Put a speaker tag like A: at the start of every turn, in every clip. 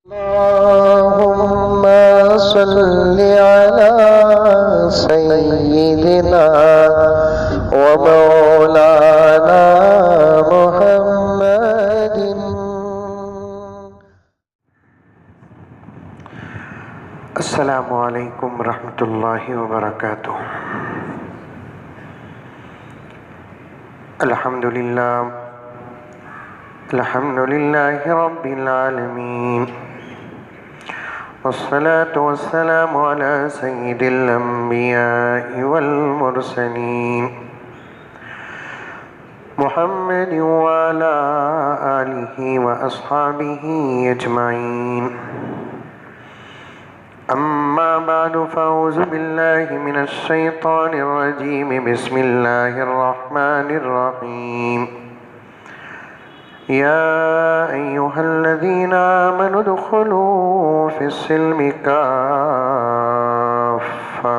A: अल्लाहुम्मा सल्लि अला सय्यिदिना व मौलाना मुहम्मदिन। अस्सलामु अलैकुम रहमतुल्लाहि व बरकातुहू। अल्हम्दुलिल्लाहि रब्बिल आलमीन। वस्सलातु वस्सलामु अला सय्यिदिल अंबियाइ वल मुरसलीन मुहम्मदिन व अला आलिहि व अस्हाबिहि अजमाइन। अम्मा बादु फ़अऊज़ु बिल्लाहि मिनश शैतानिर रजीम। बिस्मिल्लाहिर रहमानिर रहीम। या अय्युहल्लज़ीना आमनु उदख़ुलू फ़िस्सिल्मि काफ़्फ़ा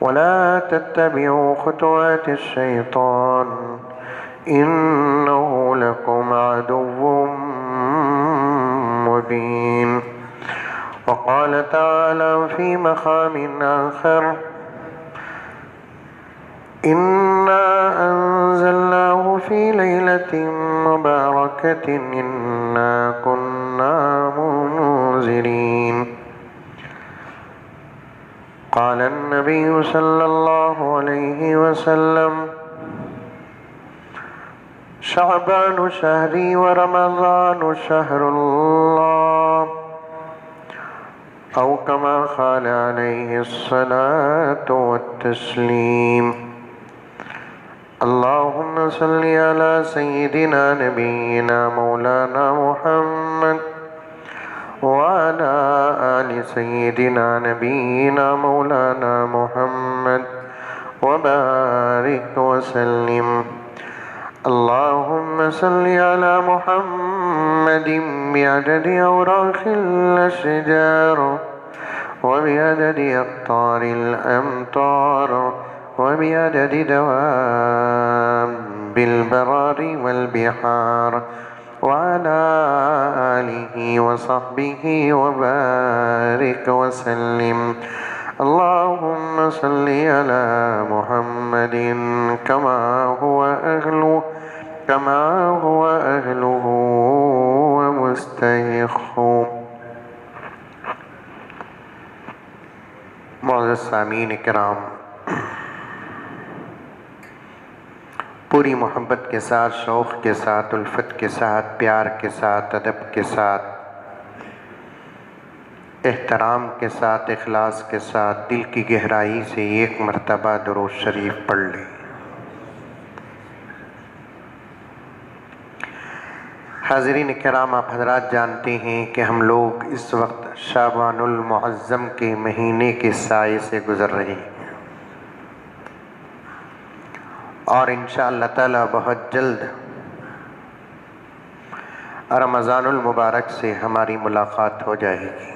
A: वला तत्तबिऊ ख़ुतुवातिश शैतान इन्नहु लकुम अदुव्वुम मुबीन। वक़ाल तआला फ़ी मक़ामिन आख़र इन्ना अंज़लनाहु फ़ी लैलतिन मुबारकतिन इन्ना कुन्ना मुनज़िरीन। क़ाल अन्नबिय्यु सल्लल्लाहु अलैहि वसल्लम शअबानु शहरी व रमज़ानु शहरुल्लाह औ कमा क़ाल अलैहिस्सलातु वत्तस्लीम। अल्लाहुम्मा सल्लि अला सय्यिदिना नबिय्यिना मौलाना मुहम्मद व अला आलि सय्यिदिना नबिय्यिना मौलाना मुहम्मद व बारिक व सल्लिम। अल्लाहुम्मा सल्लि अला मुहम्मदिन बिअददि औराक़िल अशजार व बिअददि अक़्तारिल अमतार व बिअददि दवाबिल बरारि वल बिहार व अला आलिहि व सहबिहि व बारिक व सल्लिम। अल्लाहुम्मा सल्लि अला मुहम्मदिन कमा हुवा अहलुहु व मुस्तहिक़्क़ु। मुअज़्ज़ज़ सामीन किराम, पूरी मोहब्बत के साथ, शौक़ के साथ, उल्फत के साथ, प्यार के साथ, अदब के साथ, एहतराम के साथ, इखलास के साथ, दिल की गहराई से एक मरतबा दुरूद शरीफ पढ़ लें। हाज़रीन किराम, आप हज़रात जानते हैं कि हम लोग इस वक्त शाबानुल मुअज़्ज़म के महीने के साए से गुज़र रहे हैं और इंशाअल्लाह ताला बहुत जल्द रमज़ानुल मुबारक से हमारी मुलाकात हो जाएगी।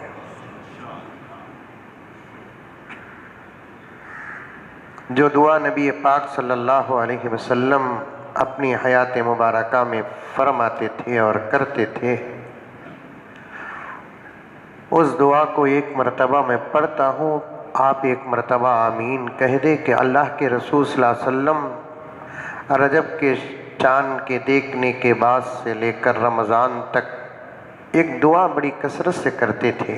A: जो दुआ नबी पाक सल्लल्लाहु अलैहि वसल्लम अपनी हयात मुबारका में फरमाते थे और करते थे, उस दुआ को एक मरतबा मैं पढ़ता हूँ, आप एक मरतबा आमीन कह दे कि अल्लाह के रसूल सल्लल्लाहु अलैहि वसल्लम रजब के चाँद के देखने के बाद से लेकर रमज़ान तक एक दुआ बड़ी कसरत से करते थे।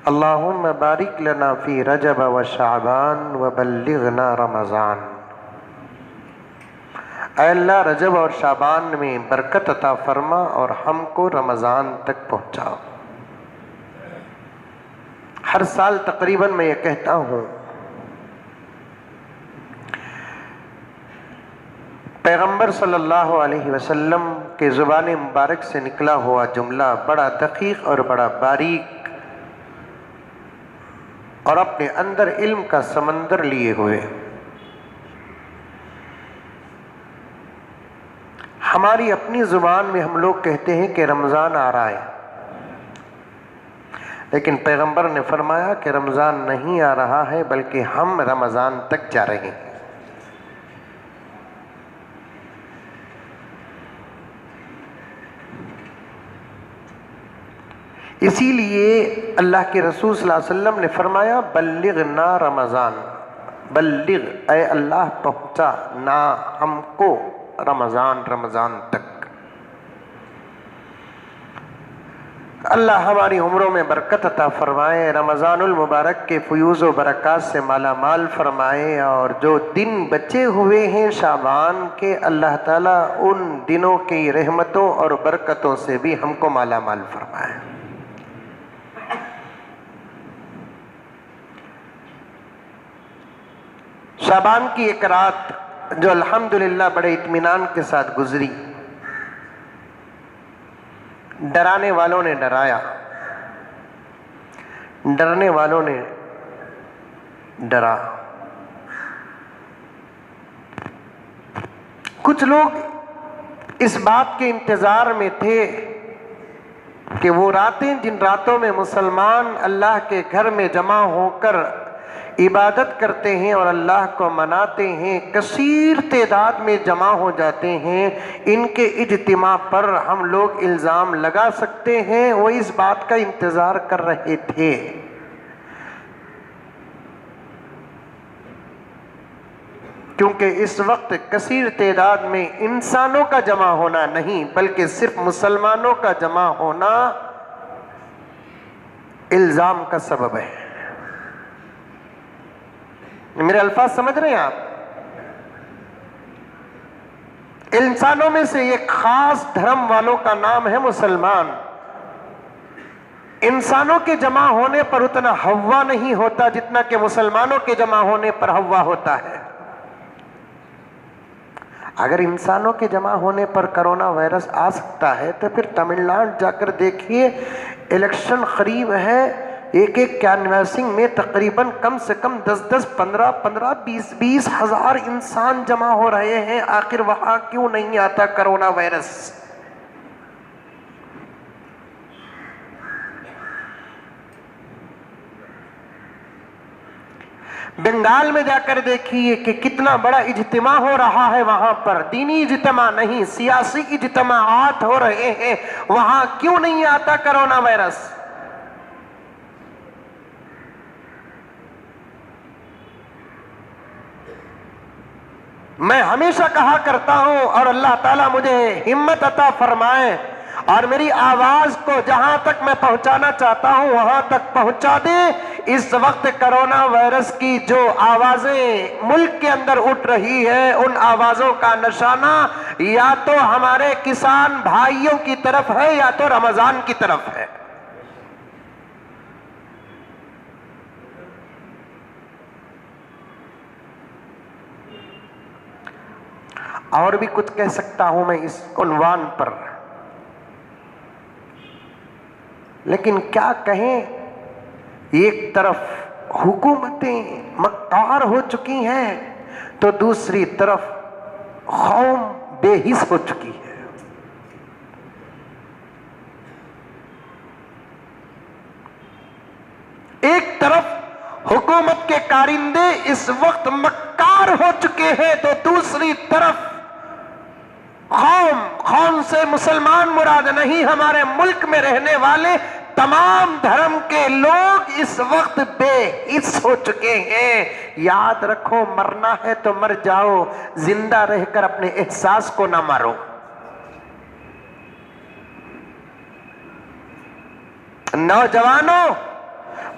A: अल्लाहुम्मा बारिक लना फ़ी रजब व शाबान व बल्लिगना रमज़ान। ऐ अल्लाह, रजब और शाबान में बरकत अता फरमा और हमको रमज़ान तक पहुँचाओ। हर साल तकरीबन मैं ये कहता हूँ, पैगम्बर सल्लल्लाहु अलैहि वसल्लम के ज़ुबान मुबारक से निकला हुआ जुमला बड़ा दक़ीक़ और बड़ा बारीक और अपने अंदर इल्म का समंदर लिए हुए। हमारी अपनी ज़ुबान में हम लोग कहते हैं कि रमज़ान आ रहा है, लेकिन पैगम्बर ने फरमाया कि रमज़ान नहीं आ रहा है बल्कि हम रमज़ान तक जा रहे हैं। इसीलिए अल्लाह के रसूल सल्लल्लाहु अलैहि वसल्लम ने फरमाया बल्लिगना रमज़ान, बल्लिग ऐ अल्लाह पहुँचा ना हमको रमज़ान तक। अल्लाह हमारी उम्रों में बरकत अता फरमाए, रमज़ानुल मुबारक के फयूज़ व बरक़ात से माला माल फरमाए, और जो दिन बचे हुए हैं शाबान के, अल्लाह ताला उन दिनों की रहमतों और बरकतों से भी हमको माला माल फरमाए। शाबान की एक रात जो अल्हम्दुलिल्लाह बड़े इत्मीनान के साथ गुजरी, डराने वालों ने डराया, डरने वालों ने डरा। कुछ लोग इस बात के इंतजार में थे कि वो रातें, जिन रातों में मुसलमान अल्लाह के घर में जमा होकर इबादत करते हैं और अल्लाह को मनाते हैं, कसीर तादाद में जमा हो जाते हैं, इनके इज्तिमा पर हम लोग इल्ज़ाम लगा सकते हैं। वो इस बात का इंतज़ार कर रहे थे। क्योंकि इस वक्त कसीर तादाद में इंसानों का जमा होना नहीं, बल्कि सिर्फ मुसलमानों का जमा होना इल्ज़ाम का सबब है। मेरे अल्फाज समझ रहे हैं आप? इंसानों में से एक खास धर्म वालों का नाम है मुसलमान। इंसानों के जमा होने पर उतना हव्वा नहीं होता जितना कि मुसलमानों के जमा होने पर हव्वा होता है। अगर इंसानों के जमा होने पर कोरोना वायरस आ सकता है तो फिर तमिलनाडु जाकर देखिए, इलेक्शन करीब है, एक कैनवासिंग में तकरीबन कम से कम 10-10, 15-15, 20-20 हजार इंसान जमा हो रहे हैं। आखिर वहां क्यों नहीं आता कोरोना वायरस? बंगाल में जाकर देखिए कि कितना बड़ा इज्तिमा हो रहा है। वहां पर दीनी इज्तिमा नहीं, सियासी इज्तिमाआत हो रहे हैं। वहां क्यों नहीं आता कोरोना वायरस? मैं हमेशा कहा करता हूं, और अल्लाह ताला मुझे हिम्मत अता फरमाए और मेरी आवाज को जहां तक मैं पहुंचाना चाहता हूं वहां तक पहुंचा दे। इस वक्त कोरोना वायरस की जो आवाजें मुल्क के अंदर उठ रही है, उन आवाजों का निशाना या तो हमारे किसान भाइयों की तरफ है या तो रमजान की तरफ है। और भी कुछ कह सकता हूं मैं इस उन्वान पर, लेकिन क्या कहें। एक तरफ हुकूमतें मक्कार हो चुकी हैं तो दूसरी तरफ कौम बेहिस हो चुकी है। एक तरफ हुकूमत के कारिंदे इस वक्त मक्कार हो चुके हैं तो दूसरी तरफ कौम से मुसलमान मुराद नहीं, हमारे मुल्क में रहने वाले तमाम धर्म के लोग इस वक्त बेहिस हो चुके हैं। याद रखो, मरना है तो मर जाओ, जिंदा रहकर अपने एहसास को ना मारो। नौजवानों,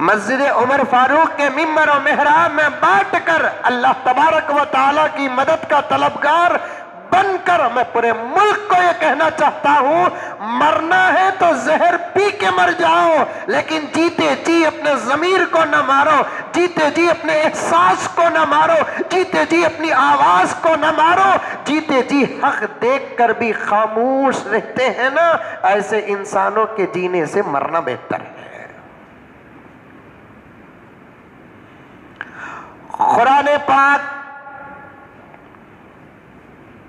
A: मस्जिद उमर फारूक के मिंबर और मेहराब में बैठकर अल्लाह तबारक व तआला की मदद का तलबगार बनकर मैं पूरे मुल्क को यह कहना चाहता हूं, मरना है तो जहर पी के मर जाओ, लेकिन जीते जी अपने जमीर को न मारो, जीते जी अपने एहसास को न मारो, जीते जी अपनी आवाज को न मारो। जीते जी हक देखकर भी खामोश रहते हैं ना, ऐसे इंसानों के जीने से मरना बेहतर है। कुरान पाक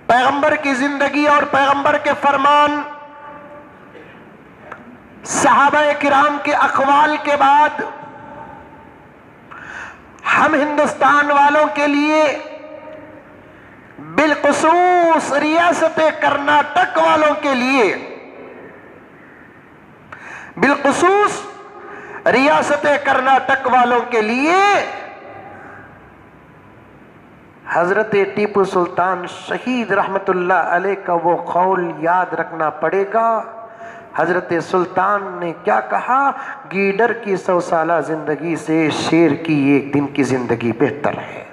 A: पैगंबर की जिंदगी और पैगंबर के फरमान, सहाबा किराम के अक़वाल के बाद हम हिंदुस्तान वालों के लिए, बिलखुसूस रियासत कर्नाटक वालों के लिए बिलखुसूस रियासत कर्नाटक वालों के लिए हजरत टीपू सुल्तान शहीद रहमतुल्लाह अलैह का वो कौल याद रखना पड़ेगा। हजरत सुल्तान ने क्या कहा? गीडर की 100 साला जिंदगी से शेर की एक दिन की जिंदगी बेहतर है।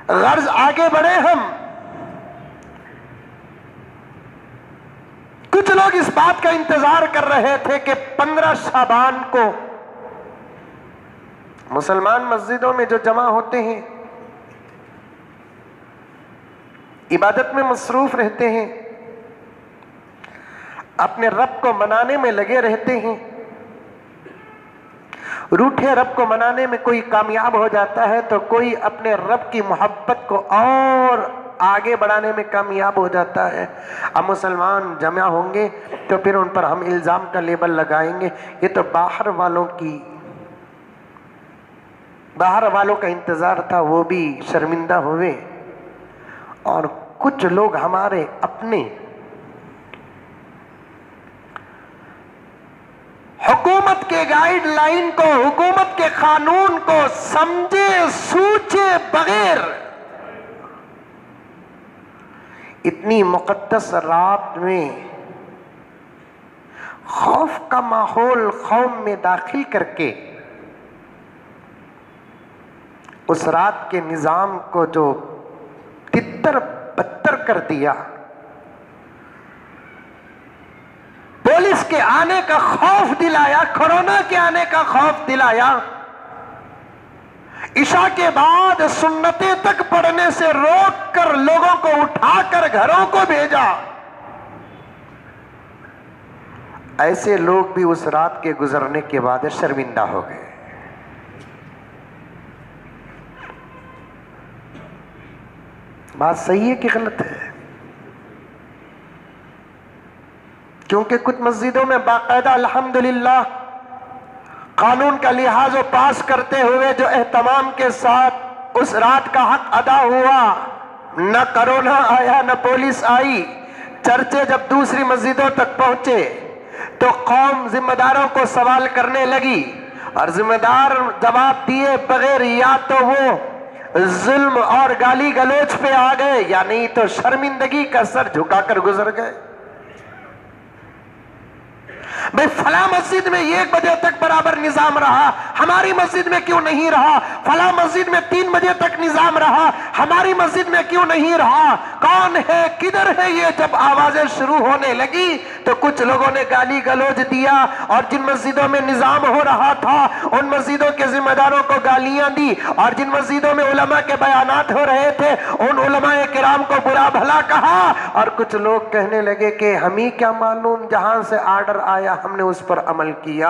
A: गर्ज आगे बढ़े हम। कुछ लोग इस बात का इंतजार कर रहे थे कि 15 शाबान को मुसलमान मस्जिदों में जो जमा होते हैं, इबादत में मसरूफ रहते हैं, अपने रब को मनाने में लगे रहते हैं। रूठे रब को मनाने में कोई कामयाब हो जाता है तो कोई अपने रब की मोहब्बत को और आगे बढ़ाने में कामयाब हो जाता है। अब मुसलमान जमा होंगे तो फिर उन पर हम इल्ज़ाम का लेबल लगाएंगे, ये तो बाहर वालों का इंतज़ार था, वो भी शर्मिंदा हुए। और कुछ लोग हमारे अपने हुकूमत के गाइडलाइन को, हुकूमत के कानून को समझे सूझे बगैर इतनी मुकद्दस रात में खौफ का माहौल कौम में दाखिल करके उस रात के निजाम को जो तितर बत्तर कर दिया, पुलिस के आने का खौफ दिलाया, कोरोना के आने का खौफ दिलाया, इशा के बाद सुन्नतें तक पढ़ने से रोक कर लोगों को उठाकर घरों को भेजा। ऐसे लोग भी उस रात के गुजरने के बाद शर्मिंदा हो गए। बात सही है कि गलत है? क्योंकि कुछ मस्जिदों में बाकायदा अल्हम्दुलिल्लाह कानून का लिहाज पास करते हुए जो एहतमाम के साथ उस रात का हक अदा हुआ, न कोरोना आया न पुलिस आई। चर्चे जब दूसरी मस्जिदों तक पहुंचे तो कौम जिम्मेदारों को सवाल करने लगी और जिम्मेदार जवाब दिए बगैर या तो वो जुल्म और गाली गलोच पे आ गए या नहीं तो शर्मिंदगी का सर झुकाकर गुजर गए। भाई फला मस्जिद में 1 बजे तक बराबर निजाम रहा, हमारी मस्जिद में क्यों नहीं रहा? फला मस्जिद में 3 बजे तक निजाम रहा, हमारी मस्जिद में क्यों नहीं रहा? कौन है, किधर है ये? जब आवाजें शुरू होने लगी तो कुछ लोगों ने गाली गलौज दिया और जिन मस्जिदों में निजाम हो रहा था उन मस्जिदों के जिम्मेदारों को गालियां दी और जिन मस्जिदों में उलमा के बयानात हो रहे थे उन उलमाए किराम को बुरा भला कहा। और कुछ लोग कहने लगे कि हम ही क्या मालूम, जहां से आर्डर आया हमने उस पर अमल किया।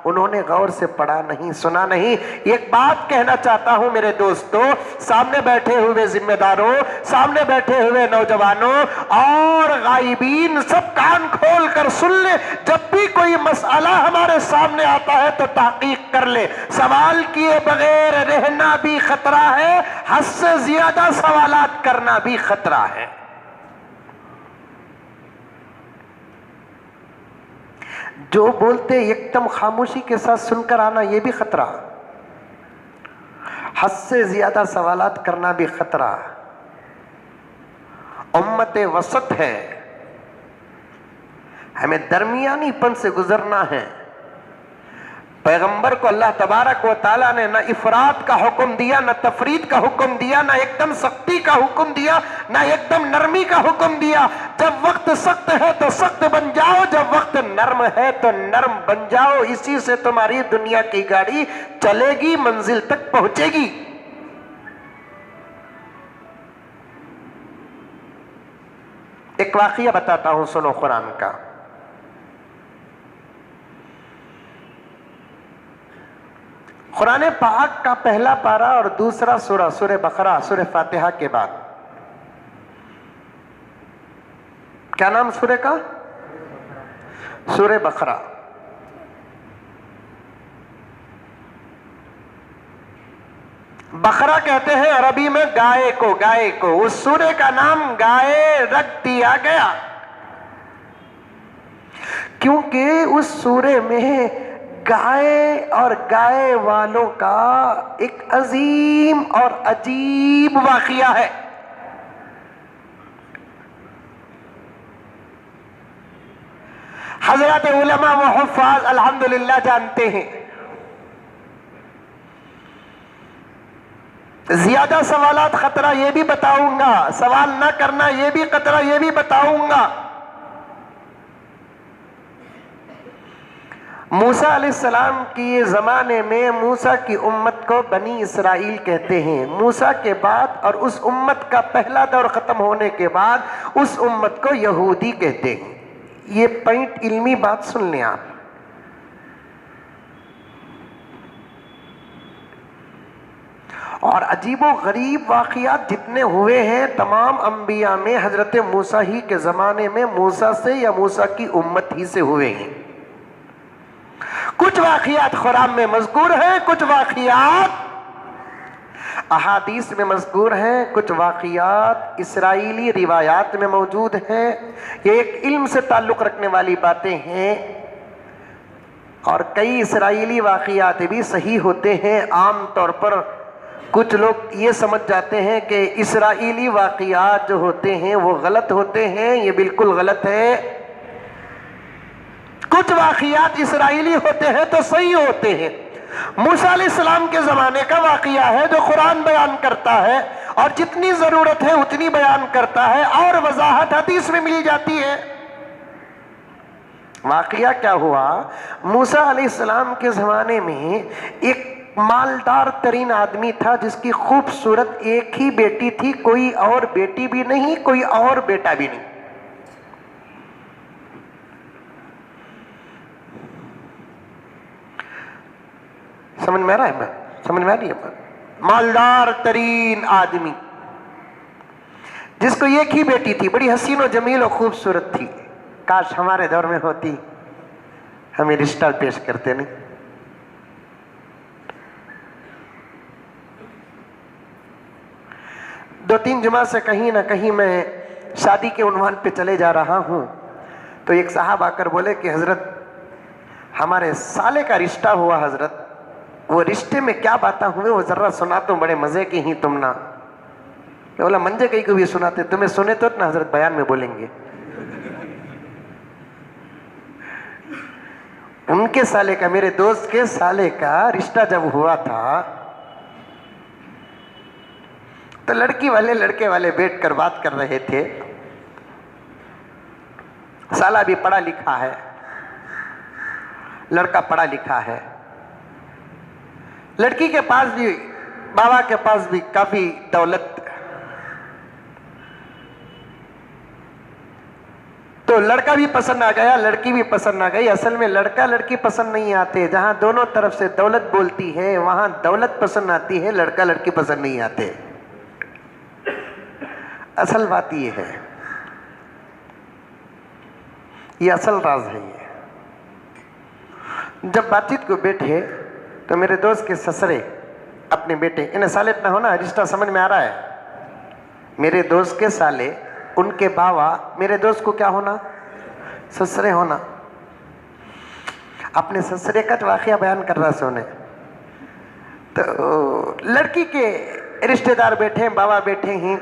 A: उन्होंने गौर से पढ़ा नहीं, सुना नहीं। एक बात कहना चाहता हूं मेरे दोस्तों, सामने बैठे हुए जिम्मेदारों, सामने बैठे हुए नौजवानों और गायबीन, सब कान खोल कर सुन ले। जब भी कोई मसला हमारे सामने आता है तो तहकीक कर ले। सवाल किए बगैर रहना भी खतरा है, हद से ज्यादा सवालात करना भी खतरा है। जो बोलते एकदम खामोशी के साथ सुनकर आना यह भी खतरा, हद से ज्यादा सवालात करना भी खतरा। उम्मत वसत है, हमें दरमियानीपन से गुजरना है। पैगंबर को अल्लाह तबारक व तआला ने न इफरात का हुक्म दिया, न तफरीद का हुक्म दिया, न एकदम सख्ती का हुक्म दिया, न एकदम नरमी का हुक्म दिया। जब वक्त सख्त है तो सख्त बन जाओ, जब वक्त नर्म है तो नर्म बन जाओ। इसी से तुम्हारी दुनिया की गाड़ी चलेगी, मंजिल तक पहुंचेगी। एक वाकया बताता हूं, सुनो कुरान का। कुरान पाक का पहला पारा और दूसरा सूरा, सूरह बकरा, सूरह फातिहा के बाद क्या नाम सूरह का? सूरह बकरा। बकरा कहते हैं अरबी में गाय को, गाय को। उस सूरे का नाम गाय रख दिया गया क्योंकि उस सूरे में गाय और गाय वालों का एक अजीम और अजीब वाकया है। हजरत उलमा व हुफ्फाज अल्हम्दुलिल्लाह जानते हैं। ज्यादा सवालात खतरा ये भी बताऊंगा, सवाल ना करना ये भी खतरा ये भी बताऊंगा। मूसा अलैहिस्सलाम की ज़माने में मूसा की उम्मत को बनी इसराइल कहते हैं। मूसा के बाद और उस उम्मत का पहला दौर ख़त्म होने के बाद उस उम्मत को यहूदी कहते हैं। ये पॉइंट इल्मी बात सुन लें आप। और अजीबो गरीब वाक़ियात जितने हुए हैं तमाम अंबिया में हज़रत मूसा ही के ज़माने में मूसा से या मूसा की उम्मत ही से हुए हैं। कुछ वाक़ियात कुरान में मज़कूर हैं, कुछ वाक़ियात अहादीस में मज़कूर हैं, कुछ वाक़ियात इसराइली रिवायात में मौजूद हैं। ये एक इल्म से ताल्लुक़ रखने वाली बातें हैं और कई इसराइली वाक़ियात भी सही होते हैं। आम तौर पर कुछ लोग ये समझ जाते हैं कि इसराइली वाक़ियात जो होते हैं वो गलत होते हैं। ये बिल्कुल गलत है। कुछ वाक़ियात इसराइली होते हैं तो सही होते हैं। मूसा अलैहिस्सलाम के ज़माने का वाक़िया है जो कुरान बयान करता है और जितनी ज़रूरत है उतनी बयान करता है और वज़ाहत हदीस में मिल जाती है। वाक़िया क्या हुआ, मूसा अलैहिस्सलाम के ज़माने में एक मालदार तरीन आदमी था जिसकी खूबसूरत एक ही बेटी थी, कोई और बेटी भी नहीं, कोई और बेटा भी नहीं। समझ में आ रहा है बात? समझ में आ रही है बात? मालदार तरीन आदमी जिसको एक ही बेटी थी, बड़ी हसीन और जमील और खूबसूरत थी। काश हमारे दौर में होती, हमें रिश्ता पेश करते नहीं। दो तीन जुमा से कहीं ना कहीं मैं शादी के उन्वान पे चले जा रहा हूं तो एक साहब आकर बोले कि हजरत हमारे साले का रिश्ता हुआ हजरत, वो रिश्ते में क्या बातें हुए वो जरा सुना तो, बड़े मजे की ही तुम ना। मैं बोला मंजे कहीं को भी सुनाते, तुम्हें सुने तो ना हजरत बयान में बोलेंगे। उनके साले का, मेरे दोस्त के साले का रिश्ता जब हुआ था तो लड़की वाले लड़के वाले बैठकर बात कर रहे थे। साला भी पढ़ा लिखा है, लड़का पढ़ा लिखा है, लड़की के पास भी, बाबा के पास भी काफी दौलत। तो लड़का भी पसंद आ गया, लड़की भी पसंद आ गई। असल में लड़का लड़की पसंद नहीं आते, जहां दोनों तरफ से दौलत बोलती है वहां दौलत पसंद आती है, लड़का लड़की पसंद नहीं आते। असल बात ये है, ये असल राज है। ये जब बातचीत को बैठे तो मेरे दोस्त के ससरे अपने बेटे, इन्हें साले इतना होना रिश्ता समझ में आ रहा है, मेरे दोस्त के साले उनके बाबा, मेरे दोस्त को क्या होना, ससरे होना। अपने ससरे का वाकया बयान कर रहा सोने। तो लड़की के रिश्तेदार बैठे हैं, बाबा बैठे हैं।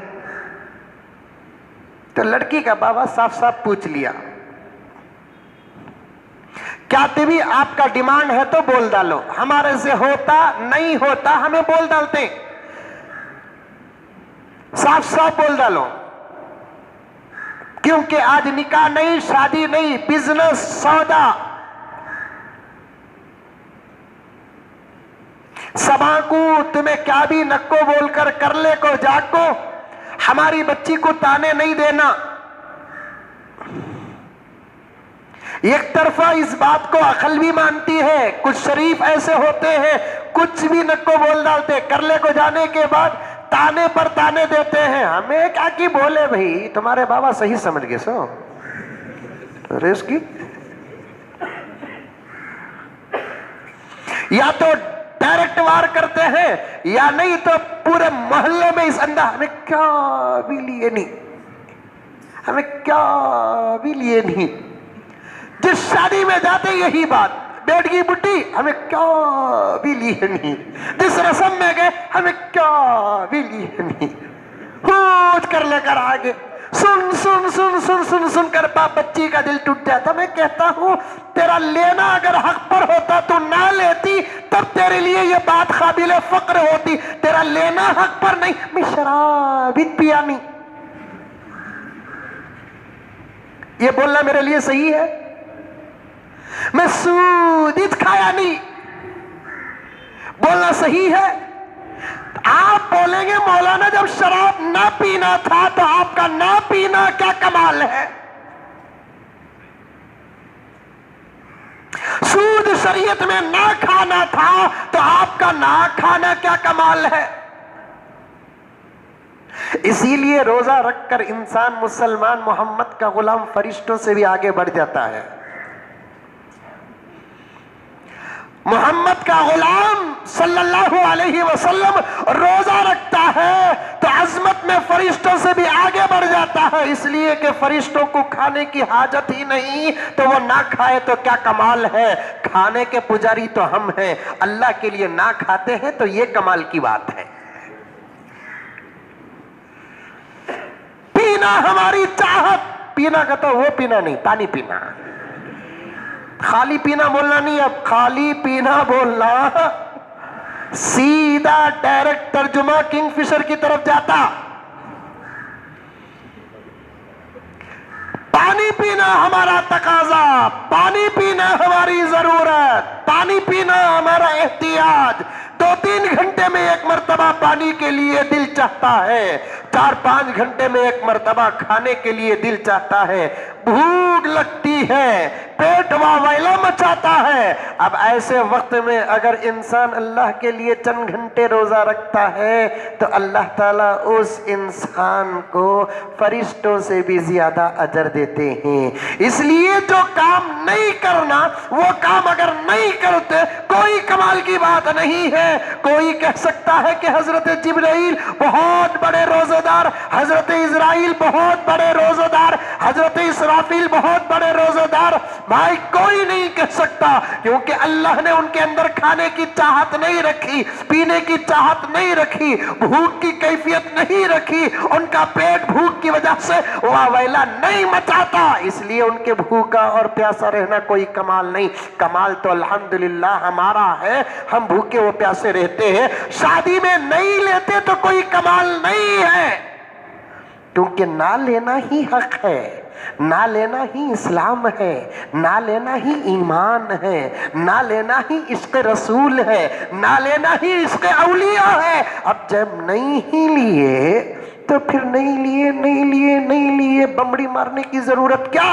A: तो लड़की का बाबा साफ साफ पूछ लिया, क्या तभी आपका डिमांड है तो बोल डालो, हमारे से होता नहीं होता हमें बोल डालते, साफ साफ बोल डालो, क्योंकि आज निकाह नहीं, शादी नहीं, बिजनेस, सौदा। सबाकू तुम्हें क्या भी नक्को बोलकर कर ले को जाको, हमारी बच्ची को ताने नहीं देना। एक तरफा इस बात को अकल भी मानती है, कुछ शरीफ ऐसे होते हैं कुछ भी नक्को बोल डालते, करले को जाने के बाद ताने पर ताने देते हैं। हमें क्या की बोले भाई, तुम्हारे बाबा सही समझ गए सो रेस की। या तो डायरेक्ट वार करते हैं, या नहीं तो पूरे मोहल्ले में इस अंदाज हमें क्या भी लिए नहीं, हमें क्या भी लिए नहीं। जिस शादी में जाते यही बात, बेटगी बुड्ढी हमें क्या भी लिए नहीं, जिस रस्म में गए हमें क्या भी लिए नहीं, पूछ कर लेकर आगे सुन सुन सुन सुन सुन सुन कर बाप बच्ची का दिल टूट जाता। मैं कहता हूं तेरा लेना अगर हक पर होता तो ना लेती, तब तेरे लिए ये बात काबिल फक्र होती। तेरा लेना हक पर नहीं, मैं शराब भी पिया नहीं, ये बोलना मेरे लिए सही है? मैं सूद खाया नहीं, बोलना सही है? आप बोलेंगे मौलाना जब शराब ना पीना था तो आपका ना पीना क्या कमाल है? सूद शरीयत में ना खाना था तो आपका ना खाना क्या कमाल है? इसीलिए रोजा रखकर इंसान मुसलमान मोहम्मद का गुलाम फरिश्तों से भी आगे बढ़ जाता है। मोहम्मद का गुलाम सल्लल्लाहु अलैहि वसल्लम रोजा रखता है तो अजमत में फरिश्तों से भी आगे बढ़ जाता है, इसलिए कि फरिश्तों को खाने की हाजत ही नहीं तो वो ना खाए तो क्या कमाल है। खाने के पुजारी तो हम हैं, अल्लाह के लिए ना खाते हैं तो ये कमाल की बात है। पीना हमारी चाहत, पीना का तो वो पीना नहीं, पानी पीना, खाली पीना बोलना नहीं, अब खाली पीना बोलना सीधा डायरेक्ट तर्जुमा किंगफिशर की तरफ जाता। पानी पीना हमारा तकाजा, पानी पीना हमारी जरूरत, पानी पीना हमारा एहतियाज। 2-3 घंटे में एक मर्तबा पानी के लिए दिल चाहता है, 4-5 घंटे में एक मर्तबा खाने के लिए दिल चाहता है। भूख लगती है, पेट वावैला मचाता है। अब ऐसे वक्त में अगर इंसान अल्लाह के लिए चंद घंटे रोजा रखता है तो अल्लाह ताला उस इंसान को फरिश्तों से भी ज्यादा अजर देते हैं। इसलिए जो काम नहीं करना वो काम अगर नहीं करते कोई कमाल की बात नहीं है। कोई कह सकता है कि हजरत जिब्राइल बहुत बड़े रोजेदार, हजरत इजराइल बहुत बड़े रोजेदार, हजरत इसराफील बहुत बड़े रोजेदार। भाई कोई नहीं कह सकता, क्योंकि अल्लाह ने उनके अंदर खाने की चाहत नहीं रखी, पीने की चाहत नहीं रखी, भूख की कैफियत नहीं रखी। उनका पेट भूख की वजह से वावैला नहीं मचाता, इसलिए उनके भूखा और प्यासा रहना कोई कमाल नहीं। कमाल तो अल्हम्दुलिल्लाह हमारा है, हम भूखे वो प्यासे रहते हैं। शादी में नहीं लेते तो कोई कमाल नहीं है, क्योंकि ना लेना ही हक है, ना लेना ही इस्लाम है, ना लेना ही ईमान है, ना लेना ही इश्क रसूल है, ना लेना ही इश्क औलिया है। अब जब नहीं ही लिए तो फिर नहीं लिए नहीं लिए नहीं लिए बमड़ी मारने की जरूरत क्या?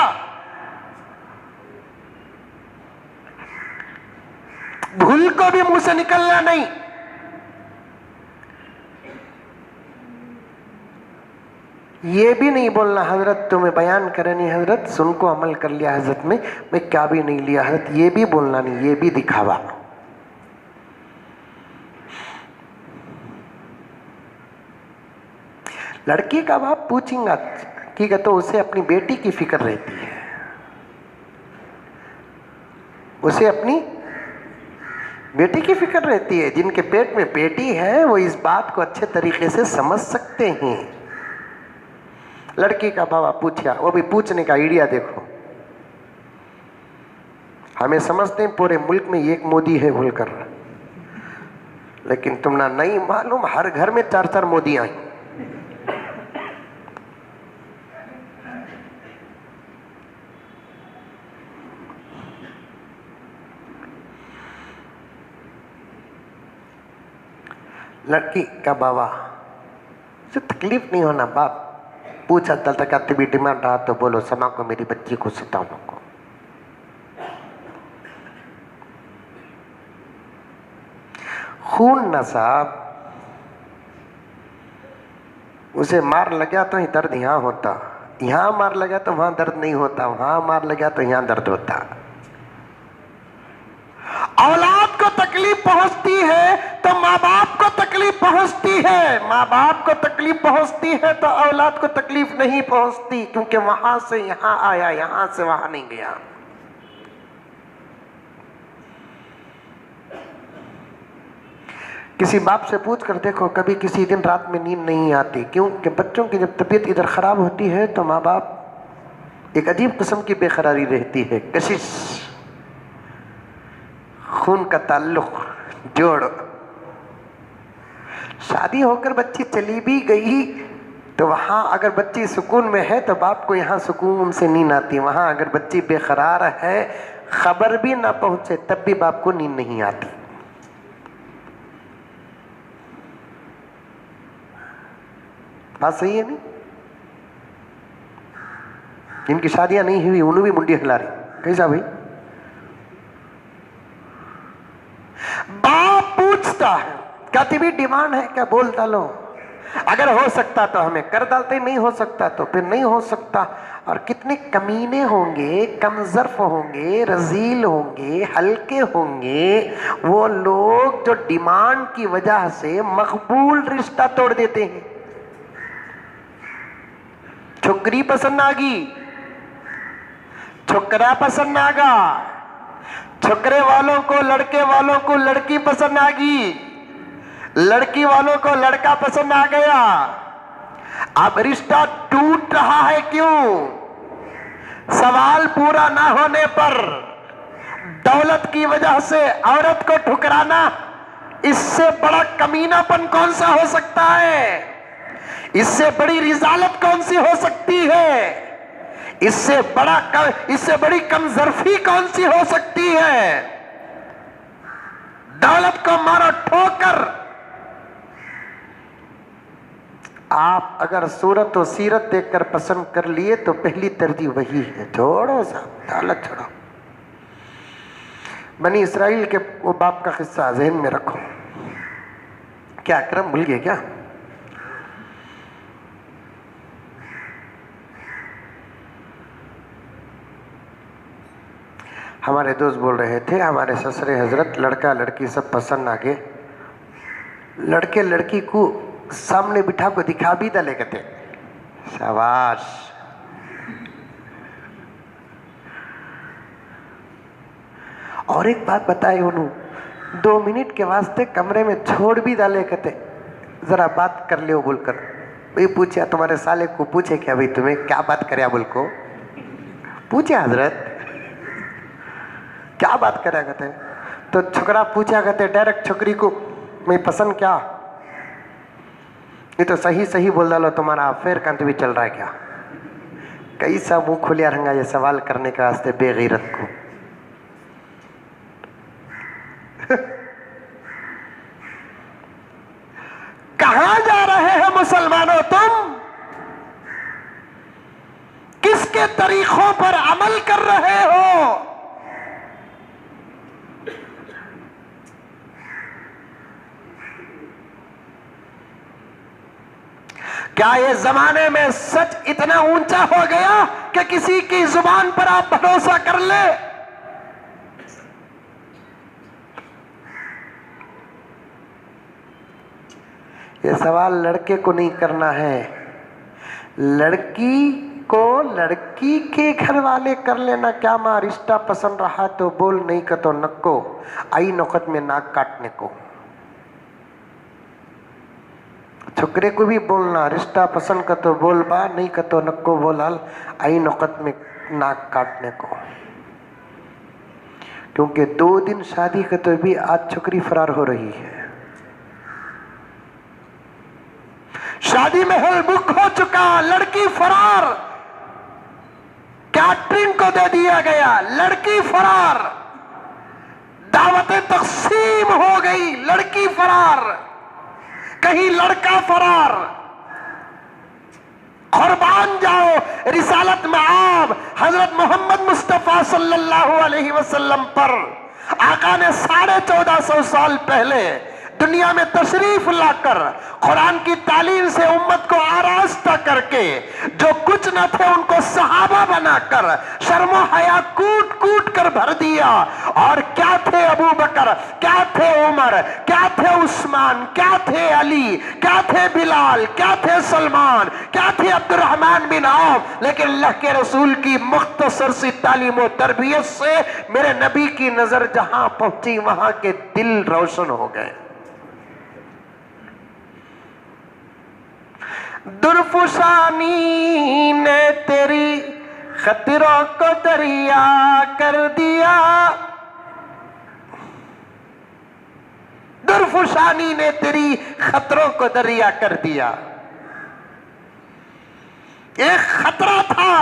A: भूल को भी मुंह से निकलना नहीं। ये भी नहीं बोलना हजरत तुम्हें बयान करे नहीं, हजरत सुन को अमल कर लिया हजरत में, मैं क्या भी नहीं लिया हजरत, ये भी बोलना नहीं, ये भी दिखावा। लड़की का बाप पूछेगा कि तो उसे अपनी बेटी की फिक्र रहती है, उसे अपनी बेटी की फिक्र रहती है। जिनके पेट में बेटी है वो इस बात को अच्छे तरीके से समझ सकते हैं। लड़की का बाबा पूछा, वो भी पूछने का आइडिया देखो। हमें समझते हैं पूरे मुल्क में एक मोदी है बोलकर, लेकिन तुम ना नहीं मालूम हर घर में 4-4 मोदी आई। लड़की का बाबा से तकलीफ नहीं होना बाप, पूछा चलता कहते भी डिमांड रहा तो बोलो, समा को मेरी बच्ची को सताओ को। खून ना साहब, उसे मार लगा तो ही दर्द यहाँ होता, यहाँ मार लगा तो वहां दर्द नहीं होता, वहां मार लगा तो यहाँ दर्द होता। औलाद को तकलीफ पहुंचती है तो माँ बाप को तकलीफ पहुंचती है, माँ बाप को तकलीफ पहुंचती है तो औलाद को तकलीफ नहीं पहुंचती, क्योंकि वहां से यहां आया, यहां से वहां नहीं गया। किसी बाप से पूछ कर देखो, कभी किसी दिन रात में नींद नहीं आती, क्यों? कि बच्चों की जब तबीयत इधर खराब होती है तो माँ बाप एक अजीब किस्म की बेकरारी रहती है, कशिश, खून का ताल्लुक, जोड़। शादी होकर बच्ची चली भी गई तो वहां अगर बच्ची सुकून में है तो बाप को यहाँ सुकून से नींद आती, वहां अगर बच्ची बेकरार है, खबर भी ना पहुंचे, तब भी बाप को नींद नहीं आती। बात सही है नहीं? जिनकी शादियां नहीं हुई उन्होंने भी मुंडी हिला रही, कैसा भाई? बाप पूछता है, कहती भी डिमांड है क्या, बोल डालो, अगर हो सकता तो हमें कर डालते, नहीं हो सकता तो फिर नहीं हो सकता। और कितने कमीने होंगे, कमजर्फ होंगे, रजील होंगे, हल्के होंगे वो लोग जो डिमांड की वजह से मकबूल रिश्ता तोड़ देते हैं। छोकरी पसंद आ गई, छोकरा पसंद आ गया, छोकरे वालों को, लड़के वालों को लड़की पसंद आ गई, लड़की वालों को लड़का पसंद आ गया। अब रिश्ता टूट रहा है, क्यों? सवाल पूरा ना होने पर दौलत की वजह से औरत को ठुकराना, इससे बड़ा कमीनापन कौन सा हो सकता है? इससे बड़ी रिजालत कौन सी हो सकती है? इससे बड़ी कमजरफी कौन सी हो सकती है? दौलत को मारो ठोकर। आप अगर सूरत और सीरत देखकर पसंद कर लिए तो पहली तरजीह वही है, छोड़ो साहब, दौलत छोड़ो। बनी इसराइल के वो बाप का किस्सा ज़हन में रखो। क्या अकरम भूल गए क्या? हमारे दोस्त बोल रहे थे, हमारे ससुरे हजरत लड़का लड़की सब पसंद आ गए, लड़के लड़की को सामने बिठा को दिखा भी डाले कहते, शाबाश। और एक बात बताए उन्होंने, 2 मिनट के वास्ते कमरे में छोड़ भी डाले कहते, जरा बात कर लियो बोलकर। भाई पूछा, तुम्हारे साले को पूछे क्या भाई तुम्हें क्या बात करे बोल को? पूछे हजरत क्या बात करे कहते? तो छोकरा पूछा कहते डायरेक्ट छोकरी को, मैं पसंद क्या? ये तो सही सही बोल डालो, तुम्हारा अफेयर का भी चल रहा है क्या? कैसा मुंह खुलिया रंगा ये सवाल करने का वास्ते बेगैरत को। कहां जा रहे हैं मुसलमानों तुम? किसके तरीकों पर अमल कर रहे हो? क्या ये जमाने में सच इतना ऊंचा हो गया कि किसी की जुबान पर आप भरोसा कर ले? ये सवाल लड़के को नहीं करना है, लड़की को लड़की के घर वाले कर लेना। क्या मां रिश्ता पसंद रहा तो बोल, नहीं का तो नक्को, आई नौकत में नाक काटने को। छोकरे को भी बोलना, रिश्ता पसंद का तो बोल बा, नहीं का तो नक्को बोलाल, आई नौकत में नाक काटने को। क्योंकि 2 दिन शादी का तो भी आज छोकरी फरार हो रही है। शादी महल बुक हो चुका, लड़की फरार। कैटरिंग को दे दिया गया, लड़की फरार। दावतें तकसीम हो गई, लड़की फरार। कहीं लड़का फरार। कुर्बान जाओ रिसालत में आप हजरत मोहम्मद मुस्तफा सल्लल्लाहु अलैहि वसल्लम पर। आका ने 1450 साल पहले दुनिया में तशरीफ लाकर कुरान की तालीम से उम्मत को आरास्ता करके, जो कुछ न थे उनको सहाबा बनाकर शर्मो हया कूट कूट कर भर दिया। और क्या थे अबू बकर, क्या थे उमर, क्या थे उस्मान, क्या थे अली, क्या थे बिलाल, क्या थे सलमान, क्या थे अब्दुर्रहमान बिन औफ। लेकिन अल्लाह के रसूल की मुख्तसर सी तालीम और तरबियत से मेरे नबी की नजर जहां पहुंची वहां के दिल रोशन हो गए। दुर्फुशानी ने तेरी खतरों को दरिया कर दिया, दुर्फुशानी ने तेरी खतरों को दरिया कर दिया। एक खतरा था,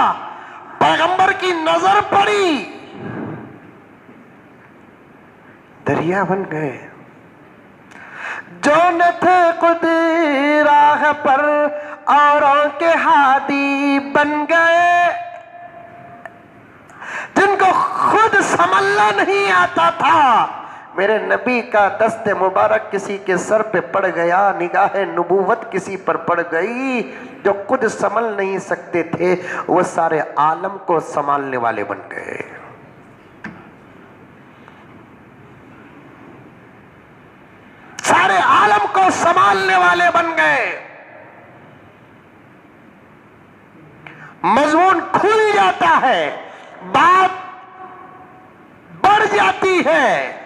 A: पैगंबर की नजर पड़ी, दरिया बन गए। जो न थे खुद राह पर औरों के हादी बन गए, जिनको खुद संभलना नहीं आता था, मेरे नबी का दस्ते मुबारक किसी के सर पे पड़ गया, निगाहे नबूवत किसी पर पड़ गई। जो खुद संभल नहीं सकते थे वो सारे आलम को संभालने वाले बन गए। सारे आलम को संभालने वाले बन गए। मजमून खुल जाता है, बात बढ़ जाती है।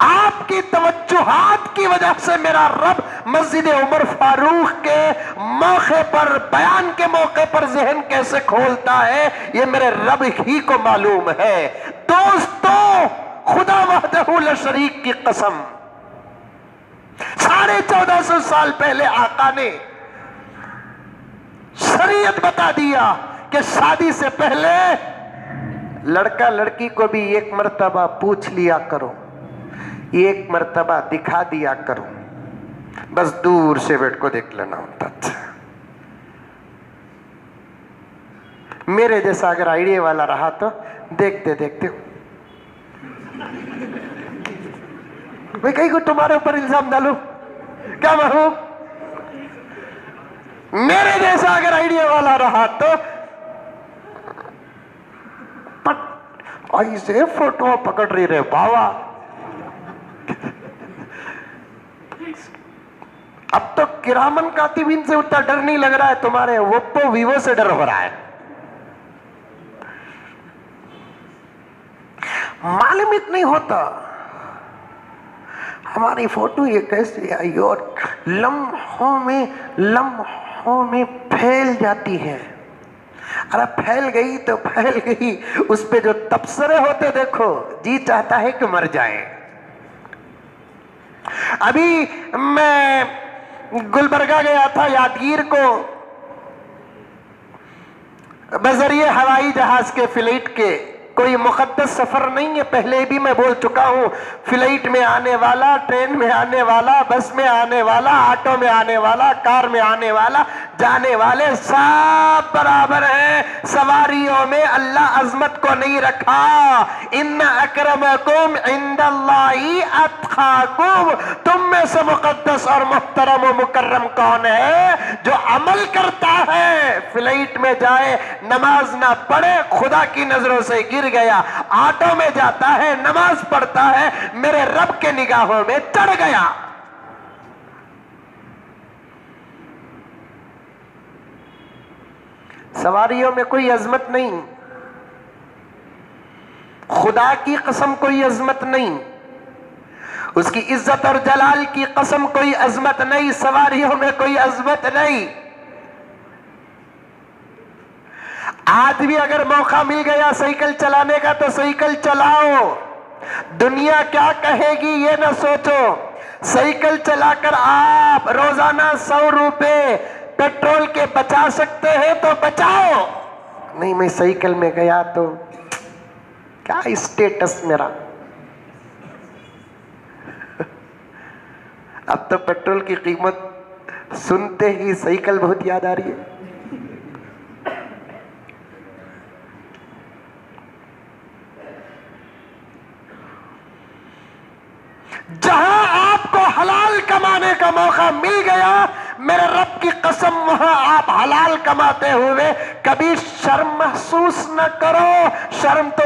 A: आपकी तवज्जुहात की वजह से मेरा रब मस्जिद उमर फारूक के मौके पर, बयान के मौके पर जहन कैसे खोलता है ये मेरे रब ही को मालूम है। दोस्तों, खुदा वहदहू ला शरीक की कसम, 1450 साल पहले आका ने शरीयत बता दिया कि शादी से पहले लड़का लड़की को भी एक मर्तबा पूछ लिया करो, एक मर्तबा दिखा दिया करो, बस दूर से बेट को देख लेना होता था। मेरे जैसा अगर आइडिया वाला रहा तो देखते देखते मैं कहीं को तुम्हारे ऊपर इल्जाम डालू क्या महबूब? मेरे जैसा अगर आइडिया वाला रहा तो ऐसे फोटो पकड़ रही रे बाबा। अब तो किरामन कातिबीन से उतना डर नहीं लग रहा है, तुम्हारे ओप्पो वीवो से डर हो रहा है। मालूम नहीं होता हमारी फोटो ये कैसे आई और लम्हों में फैल जाती है। अरे फैल गई तो फैल गई, उस पे जो तबसरे होते देखो, जी चाहता है कि मर जाए। अभी मैं गुलबर्गा गया था, यादगीर को, बजरिए हवाई जहाज के फ्लाइट के। कोई मुकद्दस सफर नहीं है, पहले भी मैं बोल चुका हूं। फ्लाइट में आने वाला, ट्रेन में आने वाला, बस में आने वाला, ऑटो में आने वाला, कार में आने वाला, जाने वाले सब बराबर हैं। सवारियों में अल्लाह अजमत को नहीं रखा। इन्ना अकरमकुम इंदल्लाहि अत्काकुम, तुम में से मुकद्दस और मुहतरम और मुकर्रम कौन है? जो अमल करता है। फ्लाइट में जाए, नमाज ना पढ़े, खुदा की नजरों से गिर गया। ऑटो में जाता है, नमाज पढ़ता है, मेरे रब के निगाहों में चढ़ गया। सवारियों में कोई अजमत नहीं, खुदा की कसम कोई अजमत नहीं, उसकी इज्जत और जलाल की कसम कोई अजमत नहीं, सवारियों में कोई अजमत नहीं। आज भी अगर मौका मिल गया साइकिल चलाने का तो साइकिल चलाओ। दुनिया क्या कहेगी ये ना सोचो। साइकिल चलाकर आप रोजाना 100 रुपए पेट्रोल के बचा सकते हैं तो बचाओ। नहीं, मैं साइकिल में गया तो क्या स्टेटस मेरा। अब तो पेट्रोल की कीमत सुनते ही साइकिल बहुत याद आ रही है। जहां आपको हलाल कमाने का मौका मिल गया, मेरे रब की कसम वहां आप हलाल कमाते हुए कभी शर्म महसूस न करो। शर्म तो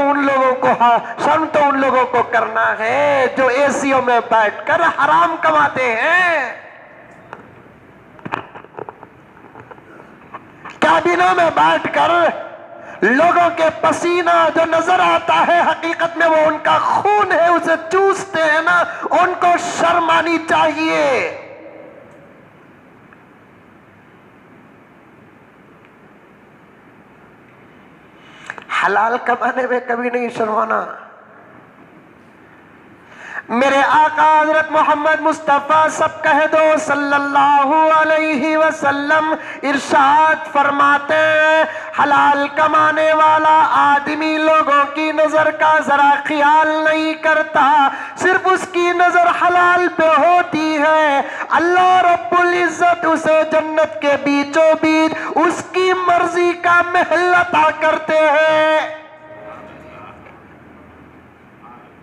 A: उन लोगों को करना है जो एसीओ में बैठकर हराम कमाते हैं, कैबिनों में बैठकर लोगों के पसीना जो नजर आता है हकीकत में वो उनका खून है, उसे चूसते हैं ना, उनको शर्म आनी चाहिए। हलाल कमाने में कभी नहीं शर्माना। मेरे आका हजरत मोहम्मद मुस्तफ़ा सब कह दो सल्लल्लाहु अलैहि वसल्लम इरशाद फरमाते हैं, हलाल कमाने वाला आदमी लोगों की नजर का जरा ख्याल नहीं करता, सिर्फ उसकी नजर हलाल पे होती है। अल्लाह रब्बुल इज्जत उसे जन्नत के बीचों बीच उसकी मर्जी का महल अता करते हैं,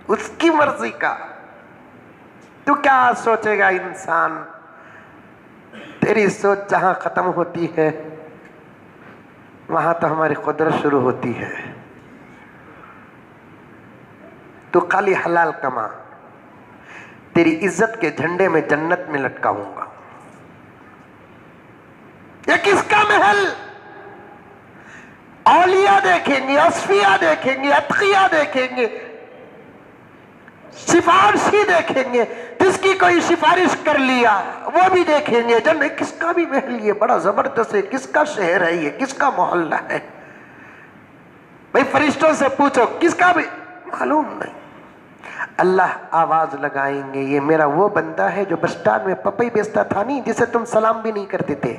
A: उसकी मर्जी का। तू क्या सोचेगा इंसान, तेरी सोच जहां खत्म होती है वहां तो हमारी कुदरत शुरू होती है। तू खाली हलाल कमा, तेरी इज्जत के झंडे में जन्नत में लटकाऊंगा। ये किसका महल? औलिया देखेंगे, असफिया देखेंगे, अतकिया देखेंगे, सिफारिशी देखेंगे, जिसकी कोई सिफारिश कर लिया वो भी देखेंगे। जन किसका भी महल, ये बड़ा जबरदस्त है, किसका शहर है, ये किसका मोहल्ला है, भाई फरिश्तों से पूछो, किसका भी मालूम नहीं। अल्लाह आवाज लगाएंगे, ये मेरा वो बंदा है जो बस स्टैंड में पपई बेचता था नहीं, जिसे तुम सलाम भी नहीं करते थे।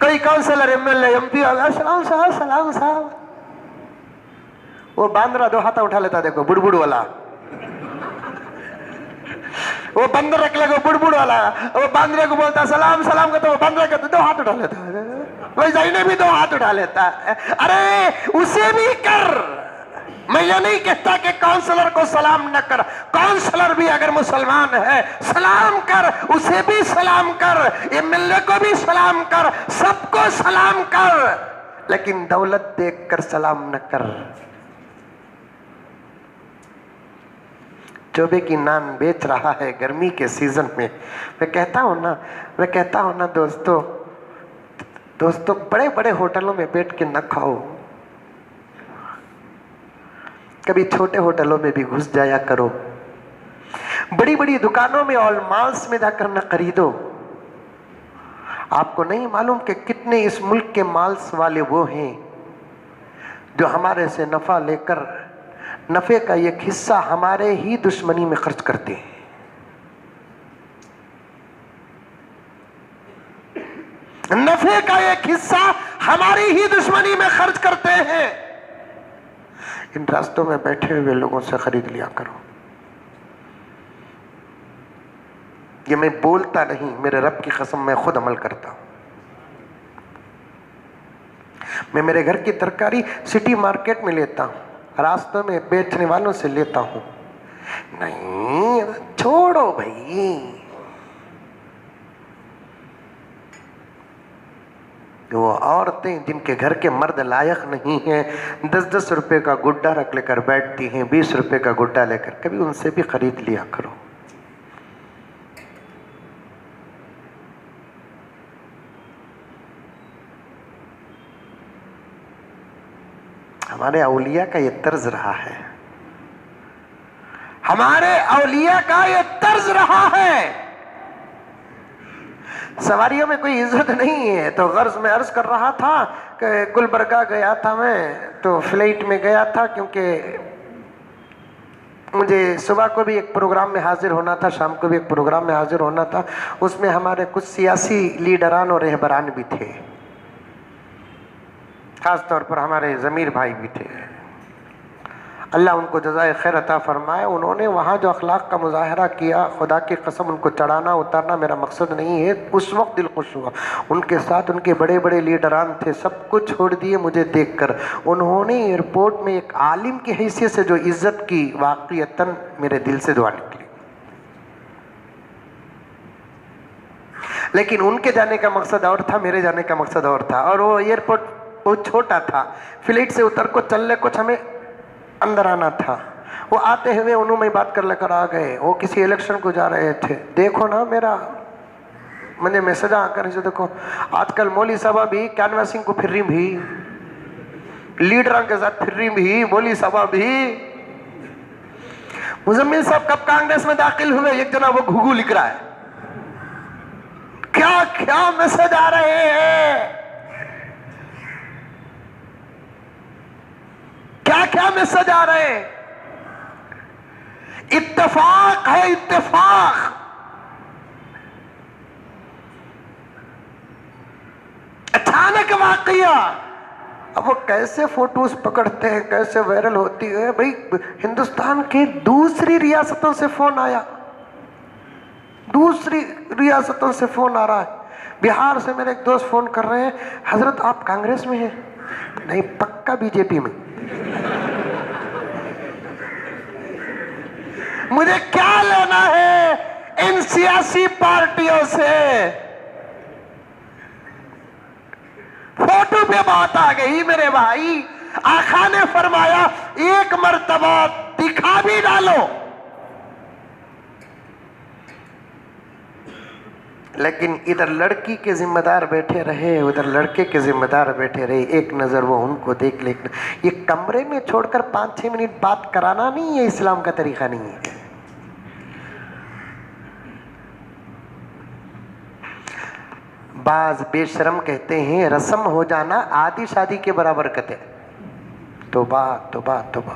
A: कोई काउंसलर, एमएलए, एमपी आ गया, सलाम साहब, सलाम साहब, वो बांदरा दो हाथ उठा लेता, देखो बुड़बुड़ वाला, वो बंदर रख लेगा बुड़बुड़ वाला, वो बांदरे को बोलता सलाम सलाम करता, वो बंदर का दो हाथ उठा लेता है, वैसा ही भी दो हाथ उठा लेता है। अरे उसे भी कर, मैं ये नहीं कहता कि काउंसलर को सलाम न कर, काउंसलर भी अगर मुसलमान है सलाम कर, उसे भी सलाम कर, एमएलए को भी सलाम कर, सबको सलाम कर, लेकिन दौलत देखकर सलाम न कर। चोबे की नान बेच रहा है गर्मी के सीजन में, मैं कहता हूं ना दोस्तों बड़े बड़े होटलों में बैठ के न खाओ, कभी छोटे होटलों में भी घुस जाया करो, बड़ी बड़ी दुकानों में और मॉल्स में जाकर न खरीदो। आपको नहीं मालूम कि कितने इस मुल्क के मॉल्स वाले वो हैं जो हमारे से नफा लेकर नफे का एक हिस्सा हमारे ही दुश्मनी में खर्च करते हैं। नफे का एक हिस्सा हमारी ही दुश्मनी में खर्च करते हैं। इन रास्तों में बैठे हुए लोगों से खरीद लिया करो। ये मैं बोलता नहीं, मेरे रब की कसम मैं खुद अमल करता हूं। मैं मेरे घर की तरकारी सिटी मार्केट में लेता हूं, रास्तों में बेचने वालों से लेता हूं। नहीं छोड़ो भाई, वो औरतें जिनके घर के मर्द लायक नहीं हैं 10-10 रुपए का गुड्डा रख लेकर बैठती हैं, 20 रुपए का गुड्डा लेकर, कभी उनसे भी खरीद लिया करो। हमारे औलिया का ये तर्ज रहा है, हमारे औलिया का ये तर्ज रहा है। सवारियों में कोई इज्जत नहीं है। तो गर्ज में अर्ज कर रहा था कि गुलबर्गा गया था मैं, तो फ्लाइट में गया था क्योंकि मुझे सुबह को भी एक प्रोग्राम में हाजिर होना था, शाम को भी एक प्रोग्राम में हाजिर होना था। उसमें हमारे कुछ सियासी लीडरान और रहबरान भी थे, खास तौर पर हमारे ज़मीर भाई भी थे। अल्लाह उनको जज़ाए खैर अता फरमाए। उन्होंने वहाँ जो अखलाक का मुजाहरा किया, खुदा की कसम उनको चढ़ाना उतारना मेरा मकसद नहीं है। उस वक्त दिल खुश हुआ, उनके साथ उनके बड़े बड़े लीडरान थे, सब कुछ छोड़ दिए मुझे देखकर। उन्होंने एयरपोर्ट में एक आलिम की हैसियत से जो इज़्ज़त की, वाक़ईतन मेरे दिल से दुआ निकली। लेकिन उनके जाने का मकसद और था, मेरे जाने का मकसद और था। और वो एयरपोर्ट बहुत छोटा था, फ्लाइट से उतर को चलने कुछ हमें अंदर आना था। वो आते हुए उन्होंने बात कर लेकर आ गए, वो किसी इलेक्शन को जा रहे थे। देखो ना मेरा मुझे मैसेज आकर जो देखो आजकल मौली साहबा भी कैनवासिंग को फिर रही भी, लीडरों के साथ फिर रही भी, मौली साहबा भी। मुजम्मिल साहब कब कांग्रेस में दाखिल हुए, एक जना वो घुघू लिख रहा है। क्या क्या मैसेज आ रहे हैं, क्या क्या मैसेज आ रहे हैं। इत्तेफाक है, इत्तेफाक। अचानक वाकया। अब वो कैसे फोटोज पकड़ते हैं, कैसे वायरल होती है। भाई हिंदुस्तान के दूसरी रियासतों से फोन आया, दूसरी रियासतों से फोन आ रहा है। बिहार से मेरे एक दोस्त फोन कर रहे हैं, हजरत आप कांग्रेस में हैं? नहीं, पक्का बीजेपी में। मुझे क्या लेना है इन सियासी पार्टियों से। फोटो पे बात आ गई मेरे भाई। आका ने फरमाया एक मर्तबा दिखा भी डालो, लेकिन इधर लड़की के जिम्मेदार बैठे रहे, उधर लड़के के जिम्मेदार बैठे रहे। एक नजर वो उनको देख ले। ये कमरे में छोड़कर 5-6 मिनट बात कराना नहीं है, इस्लाम का तरीका नहीं है। बाज बेशरम कहते हैं रस्म हो जाना आधी शादी के बराबर कहते। तौबा तौबा तौबा।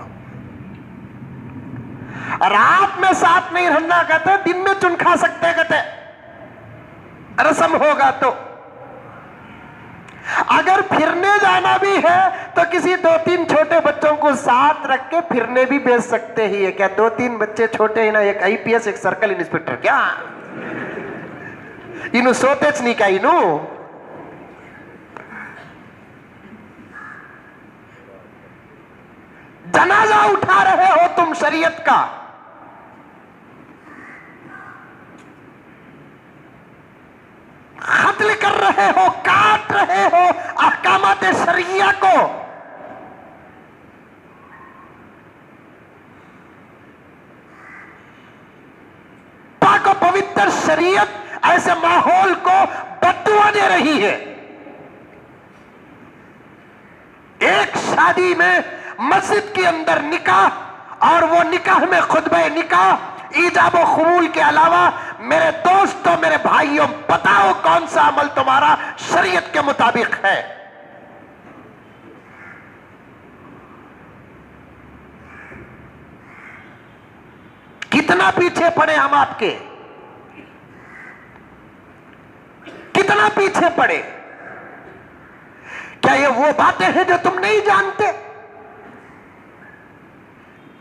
A: रात में साथ नहीं रहना कहते, दिन में चुन खा सकते कहते, रस्म होगा तो। अगर फिरने जाना भी है तो किसी 2-3 छोटे बच्चों को साथ रख के फिरने भी भेज सकते ही है। क्या 2-3 बच्चे छोटे ही ना, एक आईपीएस एक सर्कल इंस्पेक्टर, क्या इनु सोतेच नहीं का इनु। जनाजा उठा रहे हो तुम शरीयत का, कत्ल कर रहे हो, काट रहे हो अहकामात शरिया को। पाक और पवित्र शरीयत ऐसे माहौल को बददुआ दे रही है। एक शादी में मस्जिद के अंदर निकाह, और वो निकाह में खुतबे निकाह ईजाब और कबूल के अलावा, मेरे दोस्तों मेरे भाइयों, बताओ कौन सा अमल तुम्हारा शरीयत के मुताबिक है। कितना पीछे पड़े हम आपके, कितना पीछे पड़े। क्या ये वो बातें हैं जो तुम नहीं जानते?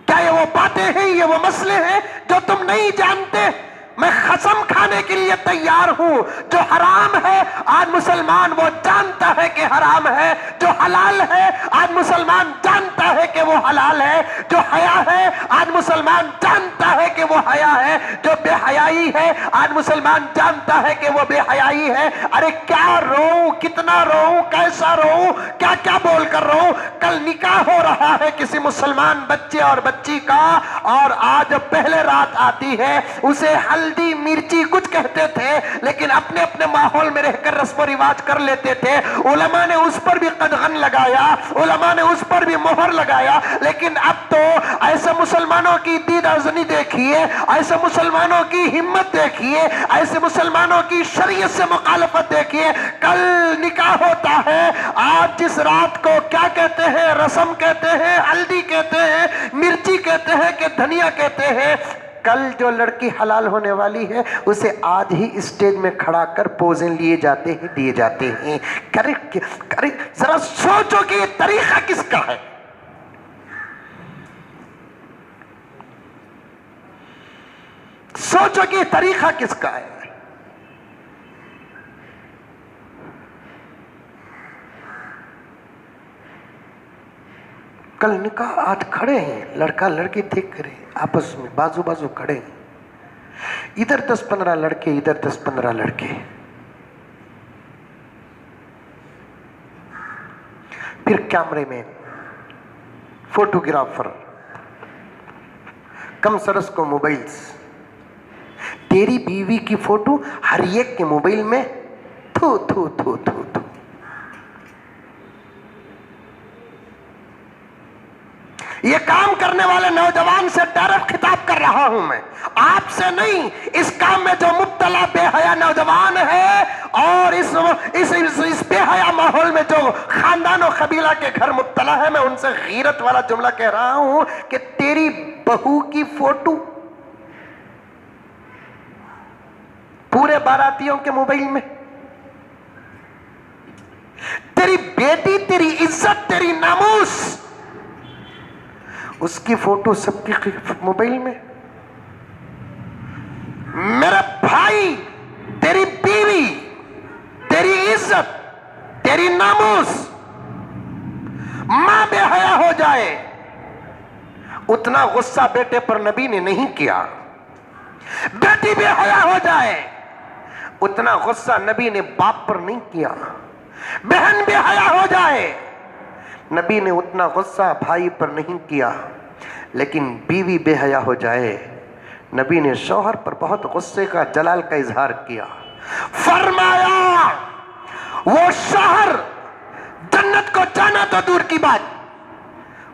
A: क्या ये वो बातें हैं, ये वो मसले हैं जो तुम नहीं जानते? मैं कसम खाने के लिए तैयार हूं, जो हराम है आज मुसलमान वो जानता है कि हराम है, जो हलाल है आज मुसलमान जानता है कि वो हलाल है, जो हया है आज मुसलमान जानता है कि वो हया है, जो बेहयाई है आज मुसलमान जानता है कि वो बेहयाई है। अरे क्या रोऊं, कितना रोऊं, कैसा रोऊं, क्या क्या बोल कर रोऊं। कल निकाह हो रहा है किसी मुसलमान बच्चे और बच्ची का, और आज पहले रात आती है, उसे हल्दी मिर्ची कुछ कहते थे, लेकिन अपने अपने माहौल में रहकर रस्म रिवाज कर लेते थे। उलमा ने उस पर भी कदगन लगाया, उलमा ने उस पर भी मोहर लगाया। लेकिन अब तो ऐसे मुसलमानों की दीदाजनी देखिए, ऐसे मुसलमानों की हिम्मत देखिए, ऐसे मुसलमानों की शरीयत से मुखालफत देखिए। कल निकाह होता है, आज जिस रात को क्या कहते हैं, रस्म कहते हैं, हल्दी कहते हैं, मिर्ची कहते हैं कि धनिया कहते हैं। कल जो लड़की हलाल होने वाली है उसे आज ही स्टेज में खड़ा कर पोजें लिए जाते हैं, दिए जाते हैं। करे करे जरा सोचो कि ये तरीका किसका है। सोचो कि ये तरीका किसका है। कल निकाह, आज खड़े हैं लड़का लड़की देख रहे आपस में बाजू बाजू खड़े हैं। इधर 10-15 लड़के, इधर 10-15 लड़के। फिर कैमरे में फोटोग्राफर, कम सरस को मोबाइल्स, तेरी बीवी की फोटो हर एक के मोबाइल में, थू थू थू थू थू। ये काम करने वाले नौजवान से डायरेक्ट खिताब कर रहा हूं मैं, आपसे नहीं। इस काम में जो मुब्तला बेहया नौजवान है और इस बेहया माहौल में जो खानदान और कबीला के घर मुब्तला है, मैं उनसे गीरत वाला जुमला कह रहा हूं कि तेरी बहू की फोटो पूरे बारातियों के मोबाइल में, तेरी बेटी, तेरी इज्जत, तेरी नामूस, उसकी फोटो सबके मोबाइल में। मेरे भाई, तेरी बीवी, तेरी इज्जत, तेरी नामूस, मां बेहया हो जाए, उतना गुस्सा बेटे पर नबी ने नहीं किया। बेटी बेहया हो जाए, उतना गुस्सा नबी ने बाप पर नहीं किया। बहन बेहया हो जाए, नबी ने उतना गुस्सा भाई पर नहीं किया। लेकिन बीवी बेहया हो जाए, नबी ने शौहर पर बहुत गुस्से का, जलाल का इजहार किया। फरमाया वो शौहर जन्नत को जाना तो दूर की बात,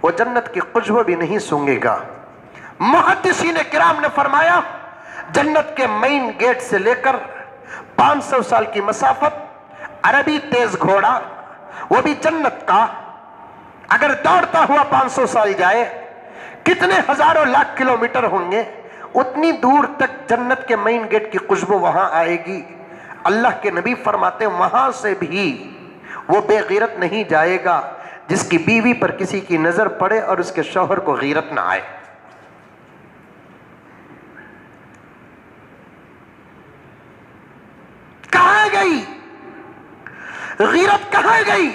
A: वो जन्नत की खुशबू भी नहीं सूंघेगा। मुहद्दिसीन किराम ने फरमाया जन्नत के मेन गेट से लेकर 500 साल की मसाफत, अरबी तेज घोड़ा, वो भी जन्नत का, अगर दौड़ता हुआ 500 साल जाए, कितने हजारों लाख किलोमीटर होंगे, उतनी दूर तक जन्नत के मेन गेट की खुशबू वहां आएगी। अल्लाह के नबी फरमाते वहां से भी वो बेगैरत नहीं जाएगा जिसकी बीवी पर किसी की नजर पड़े और उसके शौहर को गैरत ना आए। कहां गई गैरत, कहां गई?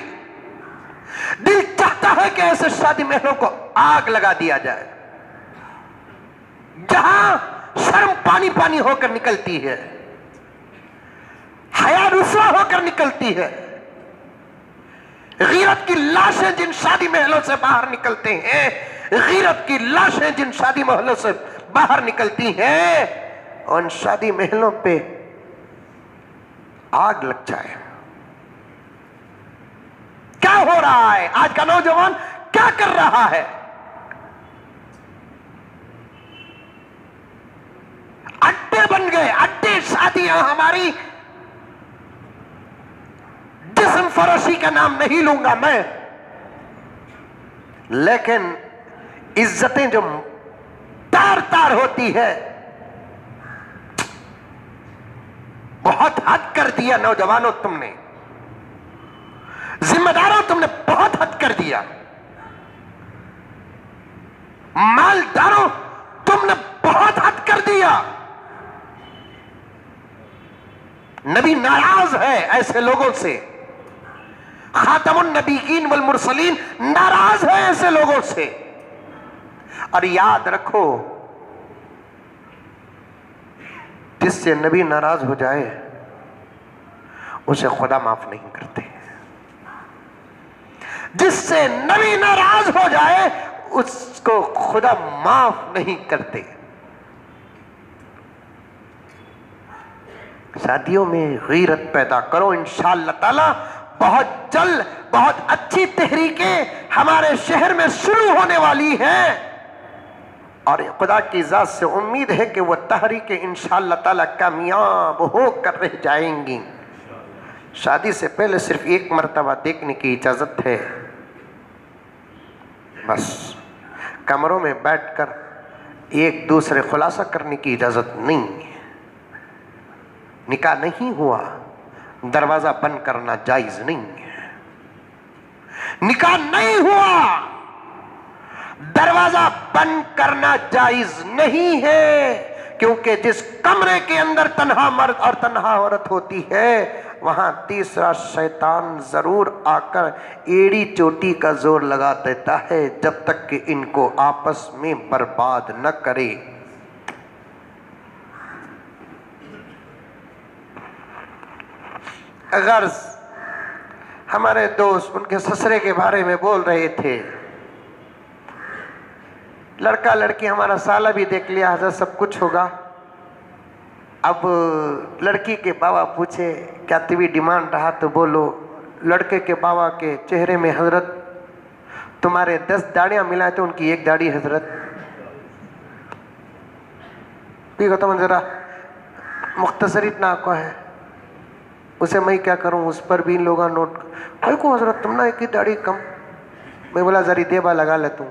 A: दिल चाहता है कि ऐसे शादी महलों को आग लगा दिया जाए जहां शर्म पानी पानी होकर निकलती है, हया रुसवा होकर निकलती है। गैरत की लाशें जिन शादी महलों से बाहर निकलते हैं, गैरत की लाशें जिन शादी महलों से बाहर निकलती हैं, उन शादी महलों पे आग लग जाए। क्या हो रहा है? आज का नौजवान क्या कर रहा है? अड्डे बन गए, अड्डे शादियां हमारी। जिस्म फरोशी का नाम नहीं लूंगा मैं, लेकिन इज्जतें जो तार तार होती है, बहुत हद कर दिया नौजवानों तुमने, जिम्मेदारों तुमने बहुत हद कर दिया, मालदारों तुमने बहुत हद कर दिया। नबी नाराज है ऐसे लोगों से, खातमुन नबीयीन वल मुरसलीन नाराज है ऐसे लोगों से। और याद रखो, जिससे नबी नाराज हो जाए उसे खुदा माफ नहीं करते। जिससे नबी नाराज हो जाए उसको खुदा माफ नहीं करते। शादियों में गैरत पैदा करो, इंशाअल्लाह ताला बहुत जल्द बहुत अच्छी तहरीकें हमारे शहर में शुरू होने वाली हैं और खुदा की जात से उम्मीद है कि वह तहरीकें इंशाअल्लाह ताला कामयाब होकर रह जाएंगी। शादी से पहले सिर्फ एक मर्तबा देखने की इजाजत है, बस कमरों में बैठकर एक दूसरे खुलासा करने की इजाजत नहीं है। निकाह नहीं हुआ, दरवाजा बंद करना जायज नहीं है। निकाह नहीं हुआ, दरवाजा बंद करना जायज नहीं है, क्योंकि जिस कमरे के अंदर तन्हा मर्द और तन्हा औरत होती है, वहां तीसरा शैतान जरूर आकर एड़ी चोटी का जोर लगा देता है, जब तक कि इनको आपस में बर्बाद न करे। अगर हमारे दोस्त उनके ससुरे के बारे में बोल रहे थे। लड़का लड़की हमारा साला भी देख लिया हजरत, सब कुछ होगा। अब लड़की के बाबा पूछे क्या तेरी डिमांड रहा तो बोलो। लड़के के बाबा के चेहरे में हजरत तुम्हारे 10 दाढ़ियां मिलाए तो उनकी 1 दाढ़ी हजरत। तो जरा मुख्तसर इतना को है, उसे मैं क्या करूं, उस पर भी लोग नोट भाई को हजरत तुम ना 1 ही दाढ़ी कम। मैं बोला जरी देबा लगा ले तू।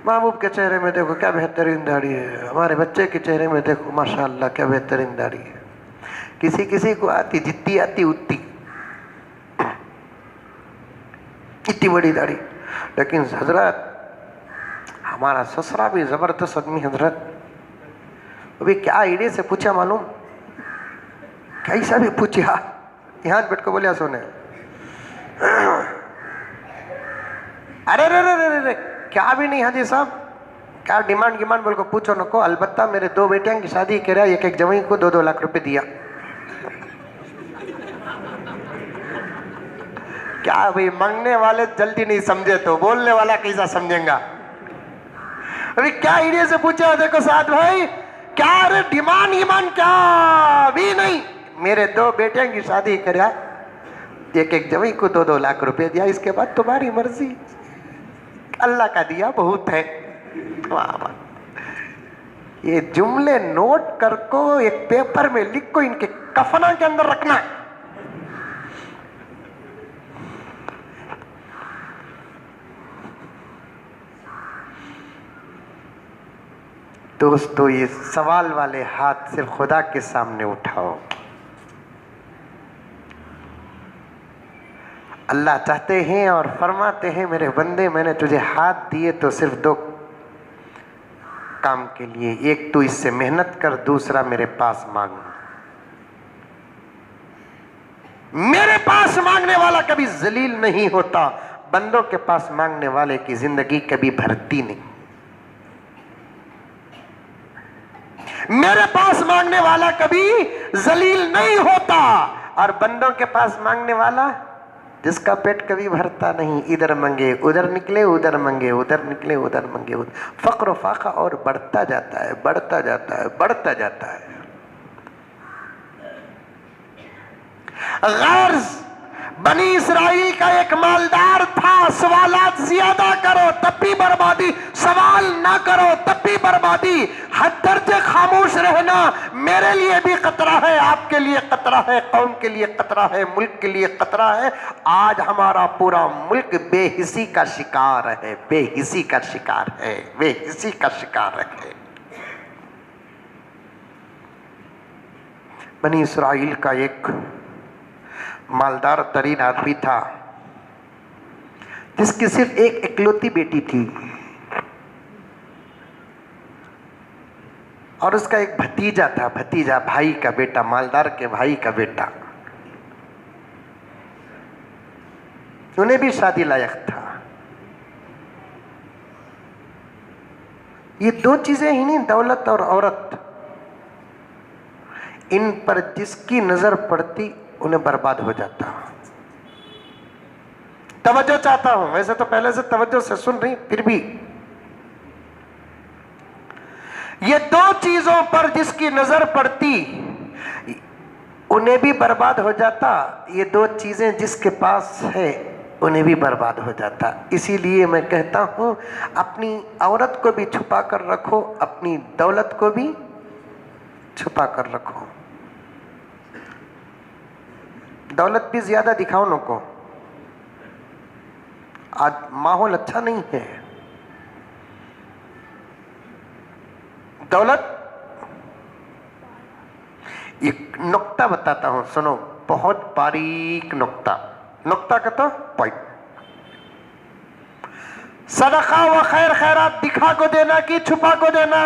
A: महबूब के चेहरे में देखो क्या बेहतरीन दाढ़ी है, हमारे बच्चे के चेहरे में देखो माशाअल्लाह क्या बेहतरीन दाढ़ी है। किसी किसी को आती जितनी आती उतनी, इतनी बड़ी दाढ़ी। लेकिन हजरत हमारा ससुरा भी जबरदस्त आदमी हजरत। अभी क्या आइडिया से पूछा मालूम, कैसा भी पूछा, यहाँ बैठ को बोलिया सोने अरे रे रे रे रे क्या भी नहीं हाजी साहब, क्या डिमांड बोल को पूछो नको। अलबत्ता मेरे 2 बेटियां की शादी करा, एक जवाई को 2-2 लाख रुपए दिया। क्या भाई, मांगने वाले जल्दी नहीं समझे तो बोलने वाला कैसा समझेगा। अभी क्या आइडिया से पूछा देखो साथ भाई, क्या अरे डिमांड क्या भी नहीं, मेरे 2 बेटियां की शादी करा, एक जवाई को 2-2 लाख रुपए दिया, इसके बाद तुम्हारी मर्जी, अल्लाह का दिया बहुत है। वाह वाह। ये जुमले नोट कर को एक पेपर में लिख को इनके कफना के अंदर रखना। दोस्तों ये सवाल वाले हाथ सिर्फ खुदा के सामने उठाओ। अल्लाह चाहते हैं और फरमाते हैं मेरे बंदे मैंने तुझे हाथ दिए तो सिर्फ 2 काम के लिए, एक तू इससे मेहनत कर, दूसरा मेरे पास मांग। मेरे पास मांगने वाला कभी जलील नहीं होता, बंदों के पास मांगने वाले की जिंदगी कभी भरती नहीं। मेरे पास मांगने वाला कभी जलील नहीं होता, और बंदों के पास मांगने वाला जिसका पेट कभी भरता नहीं, इधर मंगे उधर निकले, उधर मंगे उधर निकले, उधर मंगे उधर। फक्र फाका और बढ़ता जाता है, बढ़ता जाता है, बढ़ता जाता है। गर्ज बनी इसराइल का एक मालदार था, सवालात ज्यादा करो तब भी बर्बादी, सवाल ना करो तब भी बर्बादी। हद दर्जे खामोश रहना मेरे लिए भी खतरा है, आपके लिए खतरा है, कौम के लिए खतरा है, मुल्क के लिए खतरा है। आज हमारा पूरा मुल्क बेहिसी का शिकार है, बेहिसी का शिकार है, बेहिसी का शिकार है। बनी इसराइल का एक मालदार तरीन आदमी था जिसकी सिर्फ एक इकलौती बेटी थी, और उसका एक भतीजा था, भतीजा भाई का बेटा, मालदार के भाई का बेटा। उन्हें भी शादी लायक था। ये 2 चीजें ही नहीं, दौलत और औरत, इन पर जिसकी नजर पड़ती उन्हें बर्बाद हो जाता। तवज्जो चाहता हूं, वैसे तो पहले से तवज्जो से सुन रही, फिर भी ये 2 चीजों पर जिसकी नजर पड़ती उन्हें भी बर्बाद हो जाता, ये 2 चीजें जिसके पास है उन्हें भी बर्बाद हो जाता। इसीलिए मैं कहता हूं अपनी औरत को भी छुपा कर रखो, अपनी दौलत को भी छुपा कर रखो। दौलत भी ज्यादा दिखाओ नको, आज माहौल अच्छा नहीं है। दौलत, एक नुक्ता बताता हूं सुनो, बहुत बारीक नुक्ता, नुक्ता का तो पॉइंट। सदका व खैर खैरात दिखा को देना कि छुपा को देना,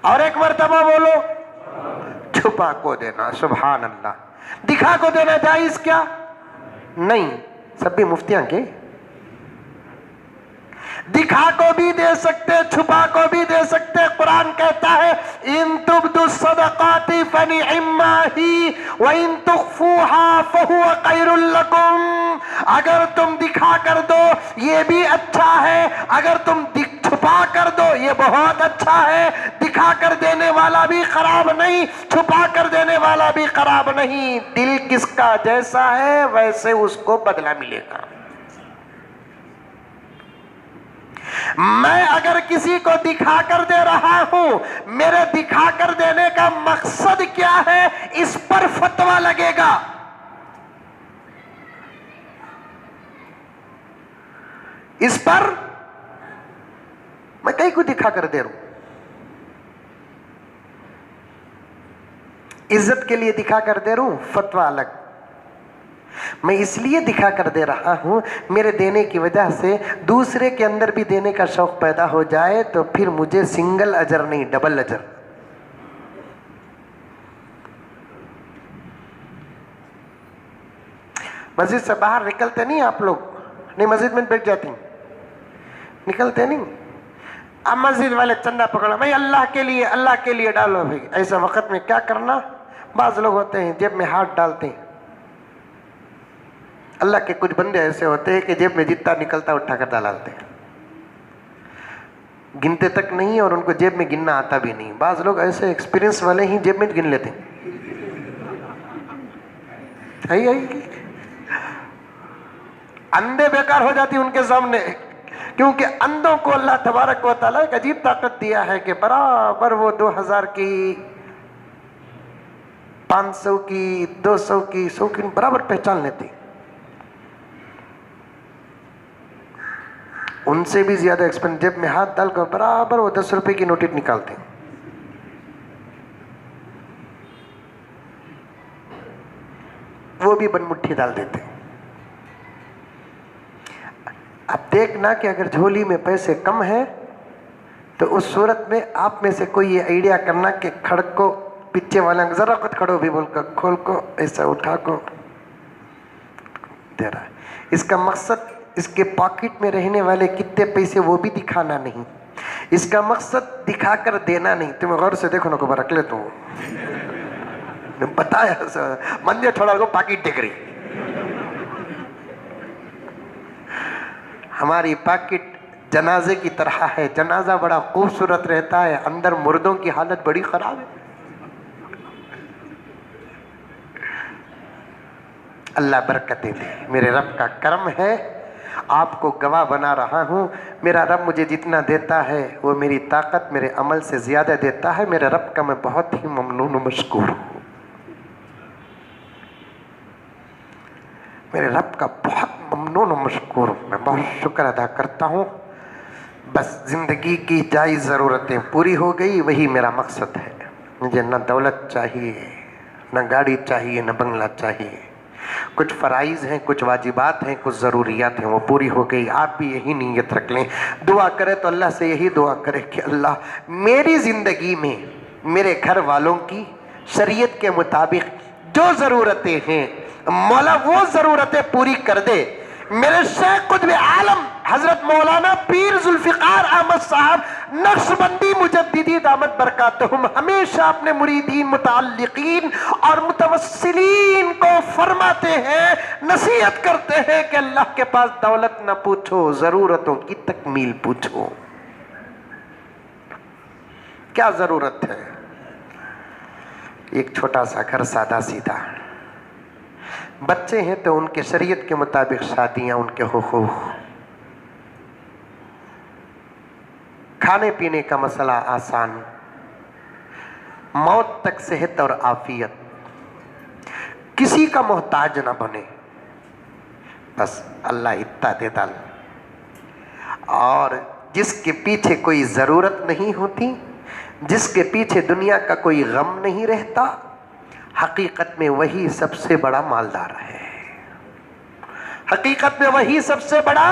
A: और एक मर्तबा बोलो छुपा को देना। सुभान अल्लाह। दिखा को देना जायज क्या? नहीं, सब भी मुफ्तियां के। दिखा को भी दे सकते, छुपा को भी दे सकते। कुरान कहता है इन तुब्दु सदकाती फनिअम्मा ही व इन तुख्फूहा फहुवा खैरुल लकुम। अगर तुम दिखा कर दो ये भी अच्छा है, अगर तुम छुपा कर दो ये बहुत अच्छा है। दिखा कर देने वाला भी खराब नहीं, छुपा कर देने वाला भी खराब नहीं। दिल किसका जैसा है वैसे उसको बदला मिलेगा। मैं अगर किसी को दिखा कर दे रहा हूं, मेरे दिखा कर देने का मकसद क्या है, इस पर फतवा लगेगा। इस पर मैं कहीं को दिखा कर दे रहा हूं, इज्जत के लिए दिखा कर दे रहा हूं, फतवा अलग। मैं इसलिए दिखा कर दे रहा हूं, मेरे देने की वजह से दूसरे के अंदर भी देने का शौक पैदा हो जाए तो फिर मुझे सिंगल अजर नहीं डबल अजर। मस्जिद से बाहर निकलते नहीं आप लोग? नहीं, मस्जिद में बैठ जाती, निकलते नहीं। अब मस्जिद वाले चंदा पकड़ो, भाई अल्लाह के लिए डालो भाई। ऐसा वक्त में क्या करना, बाज लोग होते हैं जेब में हाथ डालते हैं। अल्लाह के कुछ बंदे ऐसे होते हैं कि जेब में जितना निकलता उठा कर डालते हैं, गिनते तक नहीं और उनको जेब में गिनना आता भी नहीं। बाज लोग ऐसे एक्सपीरियंस वाले ही जेब में गिन लेते हैं। अंधे बेकार हो जाती उनके सामने, क्योंकि अंधों को अल्लाह तबारक व तआला एक अजीब ताकत दिया है कि बराबर वो 2000 की, 500 की, 200 की, 100 की बराबर पहचान लेती। उनसे भी ज्यादा एक्सपेंस जेब में हाथ डालकर बराबर वो 10 रुपए की नोट निकालते। वो भी बनमुट्ठी डाल देते। अब देखना कि अगर झोली में पैसे कम है तो उस सूरत में आप में से कोई ये आइडिया करना कि खड़क को पीछे वाला जरा खुद खड़ो भी बोलकर खोल को ऐसा उठा को दे रहा है। इसका मकसद इसके पॉकेट में रहने वाले कितने पैसे वो भी दिखाना नहीं, इसका मकसद दिखा कर देना नहीं। तुम्हें गौर से देखो ना को रख ले, तू बताया मंदिर थोड़ा को पॉकेट देख रही। हमारी पॉकेट जनाजे की तरह है। जनाजा बड़ा खूबसूरत रहता है, अंदर मुर्दों की हालत बड़ी खराब है। अल्लाह बरकतें दे। मेरे रब का करम है, आपको गवाह बना रहा हूँ। मेरा रब मुझे जितना देता है वो मेरी ताकत मेरे अमल से ज़्यादा देता है। मेरे रब का मैं बहुत ही ममनून व मशकूर हूँ। मेरे रब का बहुत ममनून व मशकूर हूँ, मैं बहुत शुक्र अदा करता हूँ। बस ज़िंदगी की जायज़ ज़रूरतें पूरी हो गई, वही मेरा मकसद है। मुझे न दौलत चाहिए, न गाड़ी चाहिए, न बंगला चाहिए। कुछ फ़राइज़ हैं, कुछ वाजिबात हैं, कुछ ज़रूरियात हैं, वो पूरी हो गई। आप भी यही नीयत रख लें। दुआ करें तो अल्लाह से यही दुआ करें कि अल्लाह मेरी ज़िंदगी में मेरे घर वालों की शरीयत के मुताबिक जो ज़रूरतें हैं मौला वो ज़रूरतें पूरी कर दे। मेरे शेख कुतुब आलम हज़रत मौलाना पीर जुल्फ़िकार अहमद साहब नक्शबंदी मुजद्दिदी दामत बरकातहुम हमेशा अपने मुरीदीन, मुताल्लिकीन और मुतवस्सिलीन को फरमाते हैं, नसीहत करते हैं कि अल्लाह के पास दौलत न पूछो, ज़रूरतों की तकमील पूछो। क्या ज़रूरत है? एक छोटा सा घर, सादा सीधा। बच्चे हैं तो उनके शरीयत के मुताबिक शादियां, उनके हुकूक, खाने पीने का मसला आसान, मौत तक सेहत और आफियत, किसी का मोहताज ना बने, बस अल्लाह इत्ता दे डाल। और जिसके पीछे कोई ज़रूरत नहीं होती, जिसके पीछे दुनिया का कोई गम नहीं रहता, हकीकत में वही सबसे बड़ा मालदार है। हकीकत में वही सबसे बड़ा।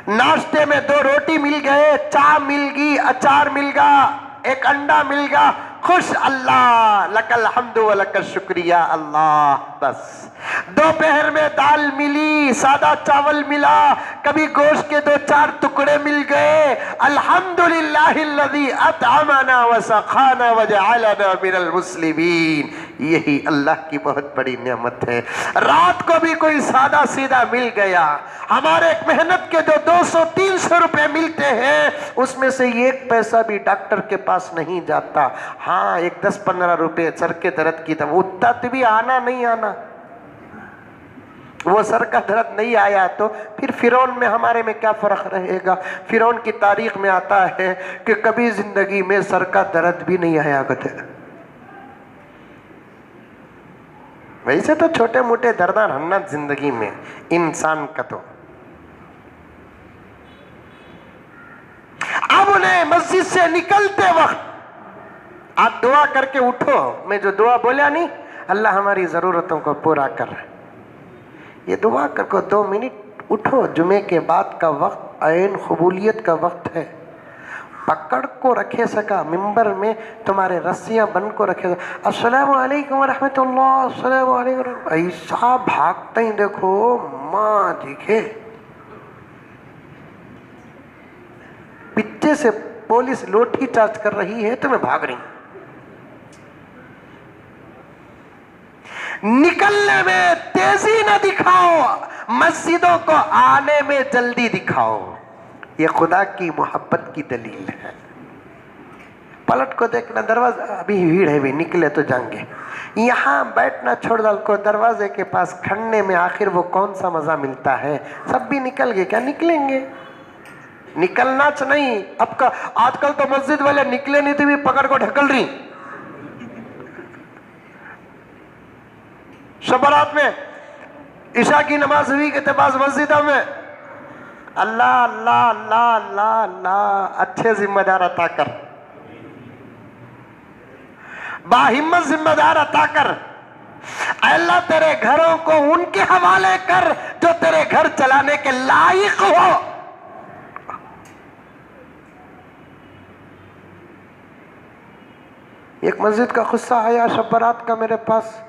A: नाश्ते में 2 रोटी मिल गए, चाय मिल गई, अचार मिल गया, एक अंडा मिल गया, खुश अल्लाह, लकल हम्दु व लकल शुक्रिया अल्लाह। बस दोपहर में दाल मिली, सादा चावल मिला, कभी गोश्त के 2-4 टुकड़े मिल गए, अल्हम्दुलिल्लाहिल्लज़ी अतअमना व सखाना व जअलना मिनल मुस्लिमीन। यही अल्लाह की बहुत बड़ी नेमत है। रात को भी कोई सादा सीधा मिल गया। हमारे मेहनत के जो 200-300 रुपए मिलते हैं उसमें से 1 पैसा भी डॉक्टर के पास नहीं जाता। हाँ, एक 10-15 रुपए सर के दर्द की दवा, उतना तो भी आना नहीं आना। वो सर का दर्द नहीं आया तो फिर फिरौन में हमारे में क्या फर्क रहेगा। फिरौन की तारीख में आता है कि कभी जिंदगी में सर का दर्द भी नहीं आया करते। वैसे तो छोटे मोटे दर्द रहना जिंदगी में इंसान का। तो अब उन्हें मस्जिद से निकलते वक्त आप दुआ करके उठो। मैं जो दुआ बोला नहीं, अल्लाह हमारी जरूरतों को पूरा कर, ये दुआ करके 2 मिनट उठो। जुमे के बाद का वक्त ऐन कबूलियत का वक्त है। पकड़ को रखे सका, मिंबर में तुम्हारे रस्सियां बन को रखे। अस्सलामु अलैकुम व रहमतुल्लाह, अस्सलामु अलैकुम। ऐसा भागते ही देखो माँ दिखे, पीछे से पुलिस लोठी चार्ज कर रही है, तुम्हें भाग रही। निकलने में तेजी न दिखाओ, मस्जिदों को आने में जल्दी दिखाओ। ये खुदा की मोहब्बत की दलील है। पलट को देखना, दरवाजा अभी भीड़ है, भी निकले तो जाएंगे। यहाँ बैठना छोड़ डाल को, दरवाजे के पास खड़ने में आखिर वो कौन सा मजा मिलता है। सब भी निकल गए, क्या निकलेंगे? निकलना च नहीं। अब का आजकल तो मस्जिद वाले निकले नहीं थे भी पकड़ को ढकल रही। शबरात में ईशा की नमाज हुई के पास मस्जिदा में अल्लाह अल्लाह अल्लाह अल्लाह अल्लाह, अच्छे जिम्मेदार अता कर, बाहिम्मत जिम्मेदार अता कर। अल्लाह तेरे घरों को उनके हवाले कर जो तेरे घर चलाने के लायक हो। एक मस्जिद का किस्सा आया शबरात का मेरे पास।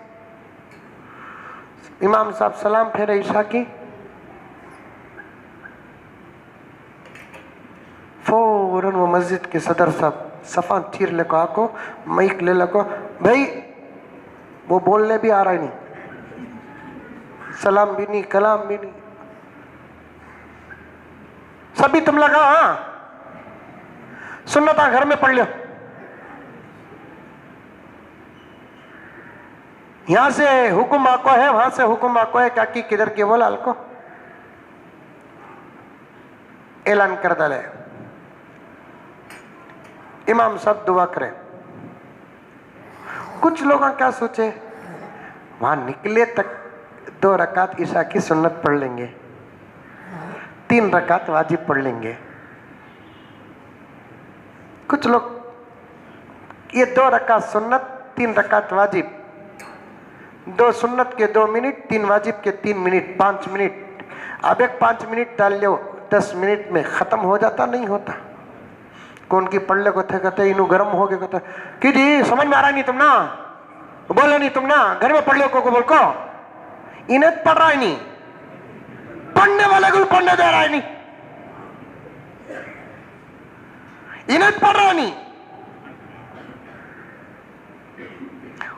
A: इमाम साहब सलाम फेरे ईशा की, फौरन वो मस्जिद के सदर साहब सफा चीर ले को आको, माइक ले लको, भाई वो बोलने भी आ रहा ही नहीं, सलाम भी नहीं, कलाम भी नहीं, सभी तुम लगा। हाँ, सुन्नता घर में पढ़ लो। यहां से हुक्म आको है, वहां से हुक्म आको है, क्या की किधर के बोला को ऐलान कर डाले। इमाम साहब दुआ करें। कुछ लोग क्या सोचे, वहां निकले तक 2 रकात ईशा की सुन्नत पढ़ लेंगे, 3 रकात वाजिब पढ़ लेंगे। कुछ लोग ये 2 रकात सुन्नत, 3 रकात वाजिब, 2 सुन्नत के 2 मिनट, 3 वाजिब के 3 मिनट, 5 मिनट। अब एक 5 मिनट डाल लो, 10 मिनट में खत्म हो जाता, नहीं होता। कौन की पढ़ ले को थे, कहते इनू गर्म हो गए, कहते कि जी समझ में आ रहा नहीं तुम ना, बोले नहीं तुम ना, घर में पढ़ लो को बोल को, इन्हें पढ़ रहा है नहीं, पढ़ने वाले को पढ़ने दे रहा है नहीं, इन्हें पढ़ रहा नहीं।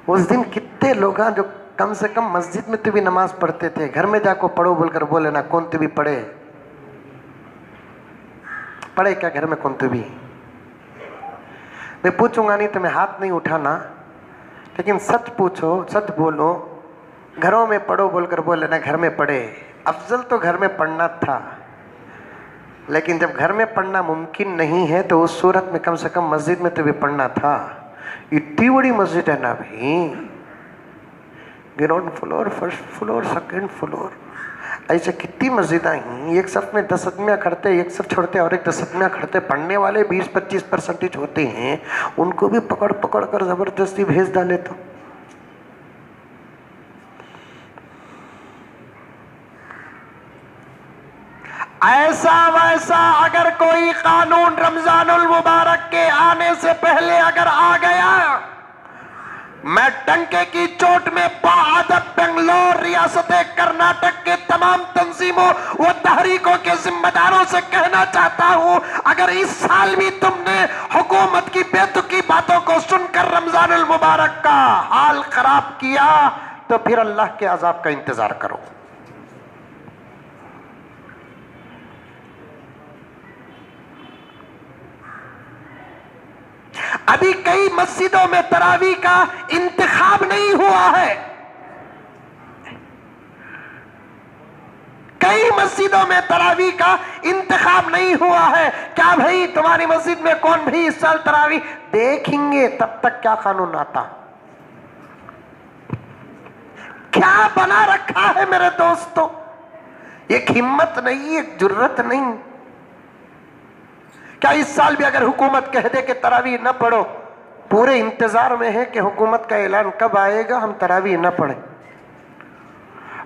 A: उस दिन कितने लोग जो कम से कम मस्जिद में तो भी नमाज पढ़ते थे, घर में जाको पढ़ो बोलकर बोले ना, कौन तो भी पढ़े, पढ़े क्या घर में कौन तो भी। मैं पूछूंगा नहीं, तुम्हें हाथ नहीं उठाना, लेकिन सच पूछो, सच बोलो, घरों में पढ़ो बोलकर बोले ना, घर में पढ़े। अफजल तो घर में पढ़ना था, लेकिन जब घर में पढ़ना मुमकिन नहीं है तो उस सूरत में कम से कम मस्जिद में तो भी पढ़ना था। इतनी बड़ी मस्जिद है ना भाई, ground floor, first floor, second floor, ऐसे कितनी मस्जिद हैं। एक सफ में 10 आदमियाँ खड़ते, एक सफ छोड़ते और एक 10 आदमियाँ खड़ते। पढ़ने वाले 20-25% होते हैं, उनको भी पकड़ पकड़ कर जबरदस्ती भेज डाले तो ऐसा वैसा अगर कोई कानून रमजानुल मुबारक के आने से पहले अगर आ गया मैं डंके की चोट में बाअदब बेंगलोर रियासत कर्नाटक के तमाम तंजीमों व तहरीकों के जिम्मेदारों से कहना चाहता हूं, अगर इस साल भी तुमने हुकूमत की बेतुकी बातों को सुनकर रमजानुल मुबारक का हाल खराब किया तो फिर अल्लाह के अजाब का इंतजार करो। अभी कई मस्जिदों में तरावी का इंतखाब नहीं हुआ है, कई मस्जिदों में तरावी का इंतखाब नहीं हुआ है। क्या भाई तुम्हारी मस्जिद में कौन भी इस साल तरावी देखेंगे? तब तक क्या कानून आता? क्या बना रखा है मेरे दोस्तों? एक हिम्मत नहीं, एक जुर्रत नहीं। क्या इस साल भी अगर हुकूमत कह दे कि तरावी न पढ़ो, पूरे इंतजार में है कि हुकूमत का ऐलान कब आएगा हम तरावी न पढ़ें।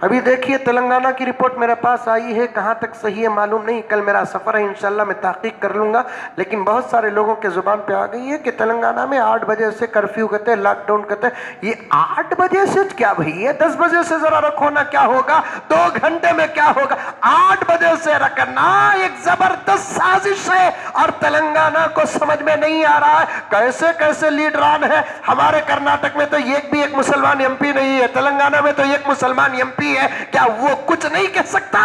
A: अभी देखिए तेलंगाना की रिपोर्ट मेरे पास आई है, कहां तक सही है मालूम नहीं, कल मेरा सफर है, इंशाल्लाह मैं तहकीक कर लूंगा। लेकिन बहुत सारे लोगों के जुबान पे आ गई है कि तेलंगाना में 8 बजे से कर्फ्यू कहते हैं, लॉकडाउन कहते हैं। ये 8 बजे से क्या भैया, 10 बजे से जरा रखो ना, क्या होगा 2 घंटे में क्या होगा? 8 बजे से रखना एक जबरदस्त साजिश है और तेलंगाना को समझ में नहीं आ रहा है कैसे कैसे लीडरान है। हमारे कर्नाटक में तो एक भी एक मुसलमान एमपी नहीं है, तेलंगाना में तो एक मुसलमान एमपी है, क्या वो कुछ नहीं कह सकता?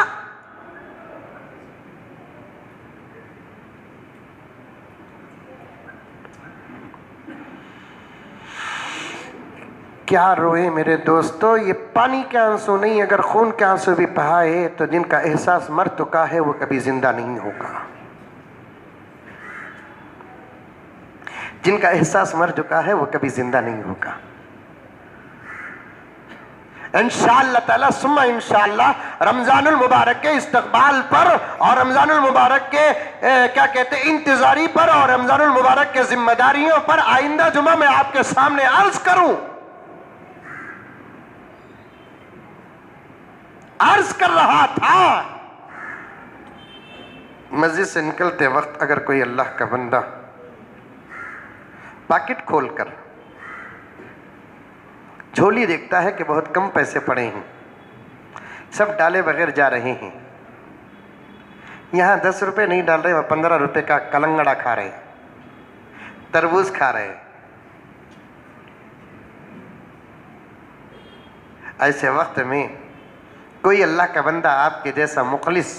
A: क्या रोए मेरे दोस्तों, ये पानी के आंसू नहीं, अगर खून के आंसू भी बहाए तो जिनका एहसास मर चुका है वो कभी जिंदा नहीं होगा। जिनका एहसास मर चुका है वो कभी जिंदा नहीं होगा। इंशाअल्लाह ताला सुम्मा इंशाअल्लाह रमजानुल मुबारक के इस्तकबाल पर और रमजानुल मुबारक के क्या कहते हैं इंतजारी पर और रमजानुल मुबारक के जिम्मेदारियों पर आइंदा जुमा में आपके सामने अर्ज करूं, अर्ज कर रहा था। मस्जिद से निकलते वक्त अगर कोई अल्लाह का बंदा पॉकेट खोलकर झोली देखता है कि बहुत कम पैसे पड़े हैं, सब डाले बगैर जा रहे हैं, यहां 10 रुपए नहीं डाल रहे, वह 15 रुपए का कलंगड़ा खा रहे, तरबूज खा रहे, ऐसे वक्त में कोई अल्लाह का बंदा आपके जैसा मुखलिस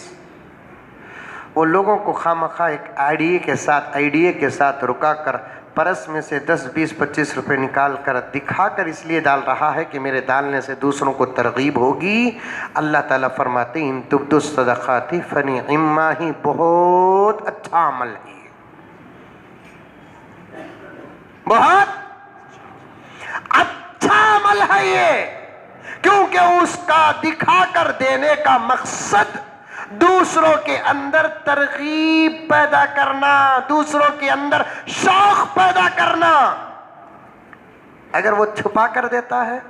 A: वो लोगों को खामखा एक आइडिया के साथ रुका कर परस में से 10, 20, 25 रुपए निकाल कर दिखाकर इसलिए डाल रहा है कि मेरे डालने से दूसरों को तरगीब होगी। अल्लाह ताला फरमाते इन तुब्दुस सदक़ाति फनिअम्मा ही, बहुत अच्छा अमल है, बहुत अच्छा अमल है ये, क्योंकि उसका दिखाकर देने का मकसद दूसरों के अंदर तरगीब पैदा करना, दूसरों के अंदर शौक पैदा करना। अगर वो छुपा कर देता है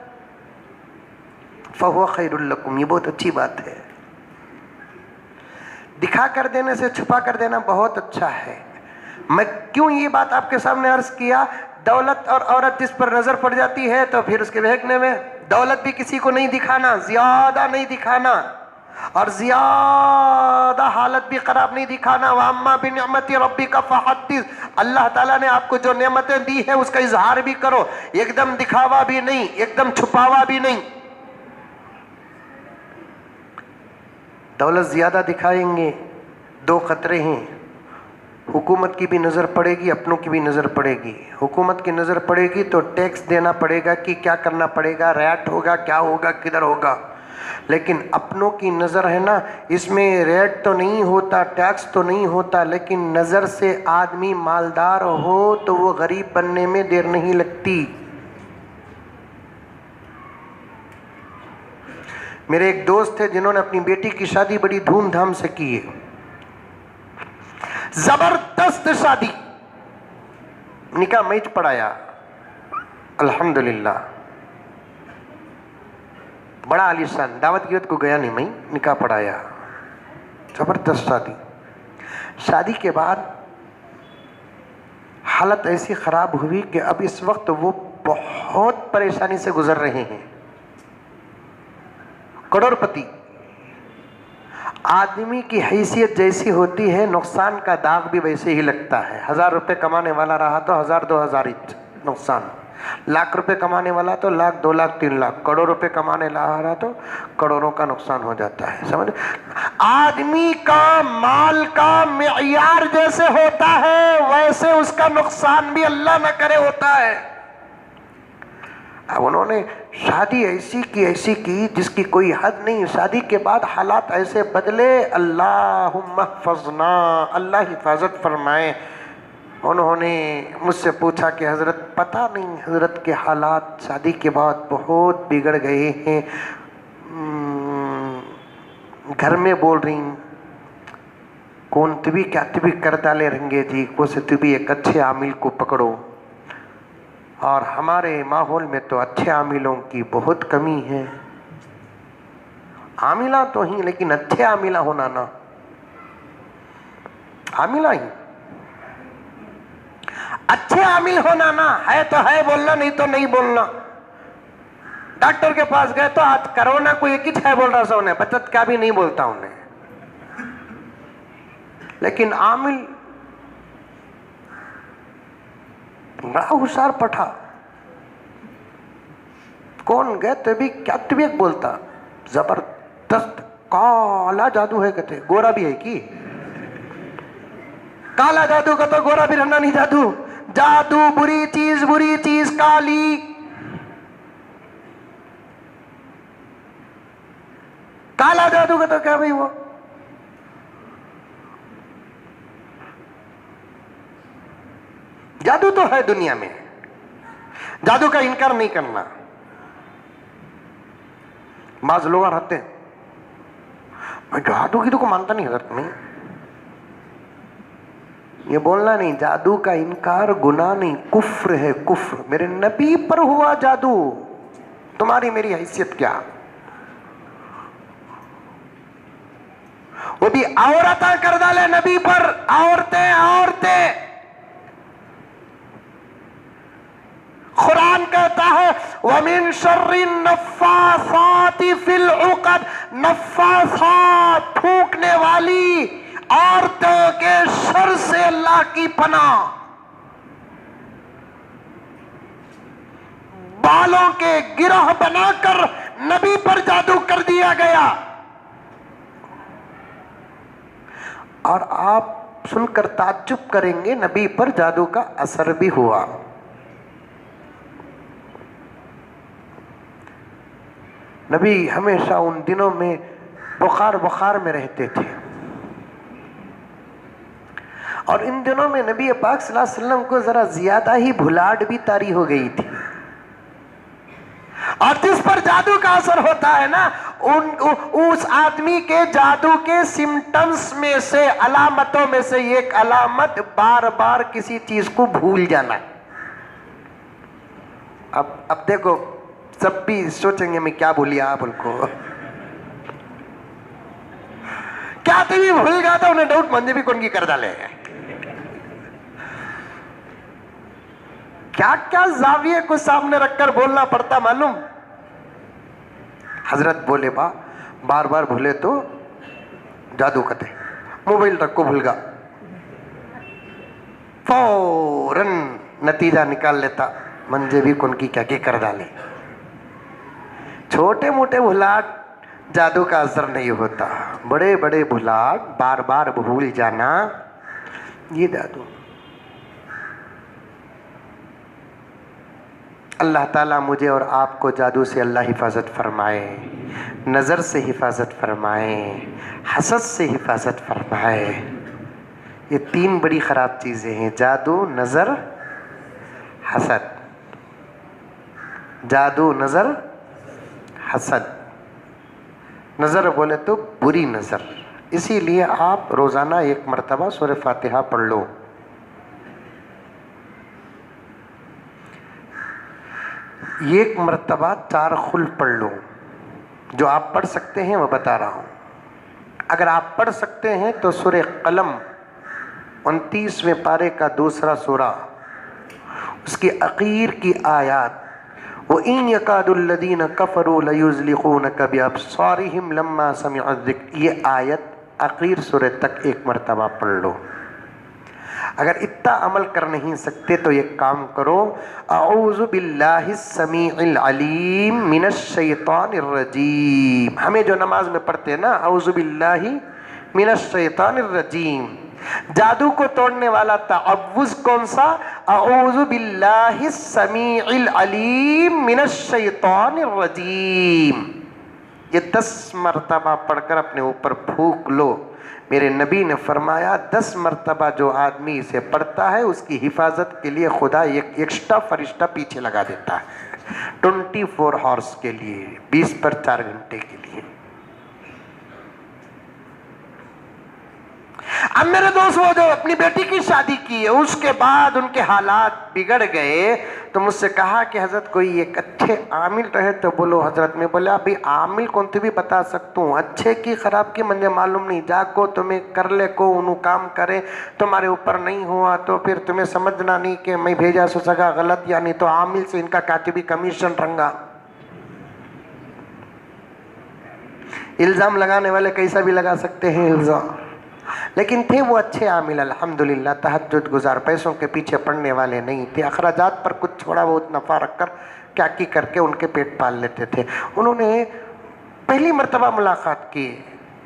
A: फहुवा खैरुल लकुम, ये बहुत अच्छी बात है। दिखा कर देने से छुपा कर देना बहुत अच्छा है। मैं क्यों ये बात आपके सामने अर्ज किया? दौलत और औरत जिस पर नजर पड़ जाती है तो फिर उसके बहकने में दौलत भी किसी को नहीं दिखाना, ज्यादा नहीं दिखाना और ज्यादा हालत भी खराब नहीं दिखाना। वअम्मा बिनिअमति रब्बिका फहद्दिस, अल्लाह ताला ने आपको जो नेमतें दी है उसका इजहार भी करो, एकदम दिखावा भी नहीं, एकदम छुपावा भी नहीं। दौलत ज्यादा दिखाएंगे, 2 खतरे हैं, हुकूमत की भी नज़र पड़ेगी, अपनों की भी नज़र पड़ेगी। हुकूमत की नज़र पड़ेगी तो टैक्स देना पड़ेगा कि क्या करना पड़ेगा, रैट होगा, क्या होगा, किधर होगा। लेकिन अपनों की नज़र है ना, इसमें रेट तो नहीं होता, टैक्स तो नहीं होता, लेकिन नज़र से आदमी मालदार हो तो वो गरीब बनने में देर नहीं लगती। मेरे एक दोस्त थे जिन्होंने अपनी बेटी की शादी बड़ी धूमधाम से की है, जबरदस्त शादी, निकाह मैच पढ़ाया अल्हम्दुलिल्लाह, बड़ा आलीशान, दावत गिवत को गया नहीं, मैं निकाह पढ़ाया, जबरदस्त शादी। शादी के बाद हालत ऐसी खराब हुई कि अब इस वक्त वो बहुत बहुत परेशानी से गुजर रहे हैं। करोड़पति आदमी की हैसियत जैसी होती है, नुकसान का दाग भी वैसे ही लगता है। 1000 रुपये कमाने वाला रहा तो 1000 2000 ही नुकसान, लाख रुपए कमाने वाला तो लाख 2 लाख 3 लाख, करोड़ रुपए कमाने रहा तो करोड़ों का नुकसान हो जाता है। समझ, आदमी का माल का मियार जैसे होता है वैसे उसका नुकसान भी अल्लाह न करे होता है। अब उन्होंने शादी ऐसी की जिसकी कोई हद नहीं। शादी के बाद हालात ऐसे बदले, अल्लाहुम्मा हफ़ज़ना, अल्लाह हिफाजत फरमाए। उन्होंने मुझसे पूछा कि हज़रत पता नहीं, हज़रत के हालात शादी के बाद बहुत बिगड़ गए हैं। घर में बोल रही कौन तुबी क्या तुबी कर डाले रहेंगे जी, को से तुबी एक अच्छे आमिल को पकड़ो। और हमारे माहौल में तो अच्छे आमिलों की बहुत कमी है। आमिला तो ही, लेकिन अच्छे आमिला होना ना, आमिला ही अच्छे आमिल होना ना, है तो है बोलना, नहीं तो नहीं बोलना। डॉक्टर के पास गए तो आज कोरोना को एक ही है बोल रहा उन्हें, बचत क्या भी नहीं बोलता उन्हें। लेकिन आमिल बड़ा होशियार पठा, कौन गए तो भी क्या तुम एक बोलता, जबरदस्त काला जादू है। कहते गोरा भी है कि काला जादू का तो गोरा भी रहना नहीं जादू। जादू बुरी चीज काली। काला जादू का तो क्या भाई, वो जादू तो है दुनिया में, जादू का इनकार नहीं करना। बाज लोग रहते हैं मैं जादू की तो को मानता नहीं हजरत, नहीं ये बोलना नहीं। जादू का इनकार गुनाह नहीं, कुफ्र है, कुफ्र। मेरे नबी पर हुआ जादू, तुम्हारी मेरी हैसियत क्या। वो भी औरतें कर डाले नबी पर, औरतें। कुरान कहता है वमिन शर्रिन नफ्फासाति फिल उक़द, नफ्फासात फूंकने वाली औरतों के शर से अल्लाह की पनाह। बालों के गिरह बनाकर नबी पर जादू कर दिया गया। और आप सुनकर ताज्जुब करेंगे, नबी पर जादू का असर भी हुआ। नबी हमेशा उन दिनों में बुखार में रहते थे। और इन दिनों में नबी पाक सल्लल्लाहु अलैहि वसल्लम को जरा ज्यादा ही भुलाट भी तारी हो गई थी। और जिस पर जादू का असर होता है ना, उस आदमी के जादू के सिम्टम्स में से, अलामतों में से एक अलामत बार बार किसी चीज को भूल जाना। अब देखो, सब भी सोचेंगे मैं क्या भूलिया आप उनको, क्या तो भी भूल गया था, उन्हें डाउट मंजे भी कौन की कर डाले। क्या क्या जाविये को सामने रखकर बोलना पड़ता मालूम। हजरत बोले बार बार भूले तो जादू करते, मोबाइल तक को भूल गया, फौरन नतीजा निकाल लेता, मंजे भी कौन की क्या कर डाले। छोटे मोटे भुलाट जादू का असर नहीं होता, बड़े बड़े भुलाट बार बार भूल जाना, ये जादू। अल्लाह ताला मुझे और आपको जादू से अल्लाह हिफाजत फरमाए, नज़र से हिफाजत फरमाए, हसद से हिफाजत फरमाए। ये 3 बड़ी ख़राब चीज़ें हैं, जादू, नज़र, हसद। जादू, नज़र, हसद। नज़र बोले तो बुरी नज़र। इसीलिए आप रोज़ाना 1 मरतबा सूरह फातिहा पढ़ लो। एक मरतबा 4 खुल पढ़ लो। जो आप पढ़ सकते हैं वो बता रहा हूँ। अगर आप पढ़ सकते हैं तो सूरह कलम 29वें पारे का 2रा सूरा, उसकी आखिर की आयत वो इन यकादुल्लदीन कफरू लयुज़लिक़ूनका बिअब्सारिहिम लम्मा समिअ ज़िक्र, ये आयत आखिर सूरह तक एक मरतबा पढ़ लो। अगर इतना अमल कर नहीं सकते तो एक काम करो, अऊज़ु बिल्लाहि समीइल अलीम मिनश शैतानिर रजीम। हमें जो नमाज में पढ़ते हैं ना, अऊज़ु बिल्लाहि मिनश शैतानिर रजीम, जादू को तोड़ने वाला तअव्वुज़ कौन सा? अऊज़ु बिल्लाहि समीइल अलीम मिनश शैतानिर रजीम। ये 10 मरतबा पढ़कर अपने ऊपर फूंक लो। मेरे नबी ने फरमाया 10 मरतबा जो आदमी इसे पढ़ता है उसकी हिफाजत के लिए खुदा एक एक्स्ट्रा फरिश्ता पीछे लगा देता है 24 हॉर्स के लिए, 20 पर 4 घंटे के लिए। अब मेरे दोस्त, वो जो अपनी बेटी की शादी की है उसके बाद उनके हालात बिगड़ गए तो मुझसे कहा कि हजरत कोई एक अच्छे आमिल रहे तो बोलो। हजरत में बोला अभी आमिल कौन तू भी बता सकता हूँ, अच्छे की खराब की मुझे मालूम नहीं, जाको तुम्हें कर ले को उन्हों काम करे, तुम्हारे ऊपर नहीं हुआ तो फिर तुम्हें समझना नहीं कि मैं भेजा सो सका गलत, यानी तो आमिल से इनका कातिबी कमीशन रंगा। इल्ज़ाम लगाने वाले कैसा भी लगा सकते हैं इल्ज़ाम, लेकिन थे वो अच्छे आमिल अल्हम्दुलिल्लाह, तहज्जुद गुजार, पैसों के पीछे पड़ने वाले नहीं थे, अखराजात पर कुछ थोड़ा बहुत नफ़ा रखकर क्या की करके उनके पेट पाल लेते थे। उन्होंने पहली मर्तबा मुलाकात की,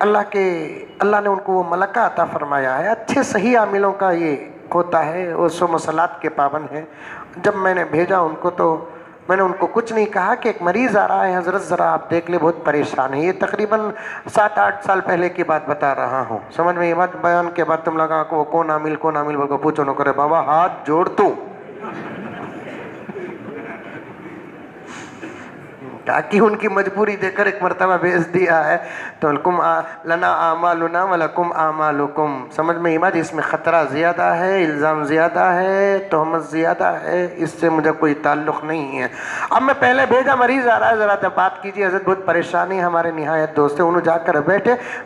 A: अल्लाह ने उनको वो मलका अता फरमाया है। अच्छे सही आमिलों का ये होता है, वो सुमसलात के पाबंद हैं। जब मैंने भेजा उनको तो मैंने उनको कुछ नहीं कहा कि एक मरीज़ आ रहा है हज़रत, ज़रा आप देख ले, बहुत परेशान है। ये तकरीबन 7-8 साल पहले की बात बता रहा हूँ। समझ में ये बात बयान के बाद तुम लगा को कौन आमिल बोल को पूछो, न करे बाबा हाथ जोड़ तू ताकि उनकी मजबूरी देखकर एक मरतबा भेज दिया है तो लकुम लना आमालुना वलकुम आमालुकुम। समझ में इमाज, इसमें ख़तरा ज़्यादा है, इल्ज़ाम ज़्यादा है, तहमत ज़्यादा है, इससे मुझे कोई ताल्लुक़ नहीं है। अब मैं पहले भेजा मरीज़ आ रहा है, ज़रा जब बात कीजिए हज़रत, बहुत परेशानी हमारे निहायत दोस्त है। उन्होंने जाकर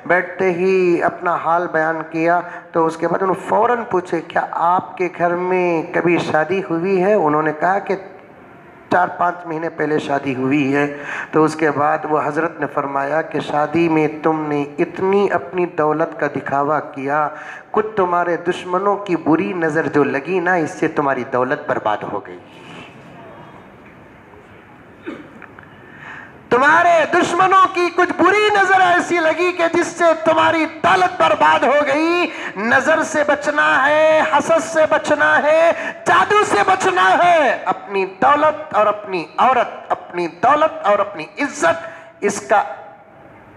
A: बैठते ही अपना हाल बयान किया तो उसके बाद उन्होंने फ़ौरन पूछे क्या आपके घर में कभी शादी हुई है? उन्होंने कहा कि 4-5 महीने पहले शादी हुई है। तो उसके बाद वो हज़रत ने फरमाया कि शादी में तुमने इतनी अपनी दौलत का दिखावा किया, कुछ तुम्हारे दुश्मनों की बुरी नज़र जो लगी ना, इससे तुम्हारी दौलत बर्बाद हो गई। तुम्हारे दुश्मनों की कुछ बुरी नजर ऐसी लगी कि जिससे तुम्हारी दौलत बर्बाद हो गई। नजर से बचना है, हसद से बचना है, जादू से बचना है। अपनी दौलत और अपनी औरत, अपनी दौलत और अपनी इज्जत, इसका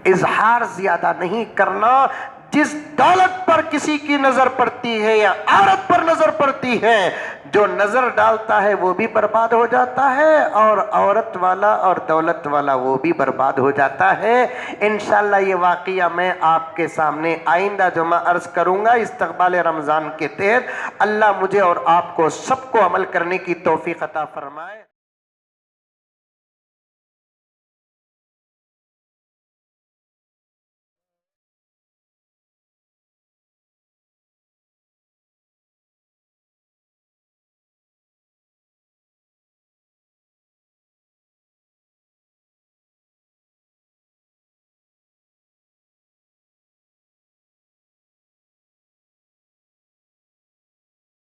A: इजहार ज्यादा नहीं करना। जिस दौलत पर किसी की नजर पड़ती है या औरत पर नजर पड़ती है, जो नजर डालता है वो भी बर्बाद हो जाता है और औरत वाला और दौलत वाला वो भी बर्बाद हो जाता है। इंशाअल्लाह ये वाक़या मैं आपके सामने आइंदा जुमा अर्ज करूंगा इस्तक़बाल रमज़ान के तहत। अल्लाह मुझे और आपको सबको अमल करने की तौफीक अता फरमाए।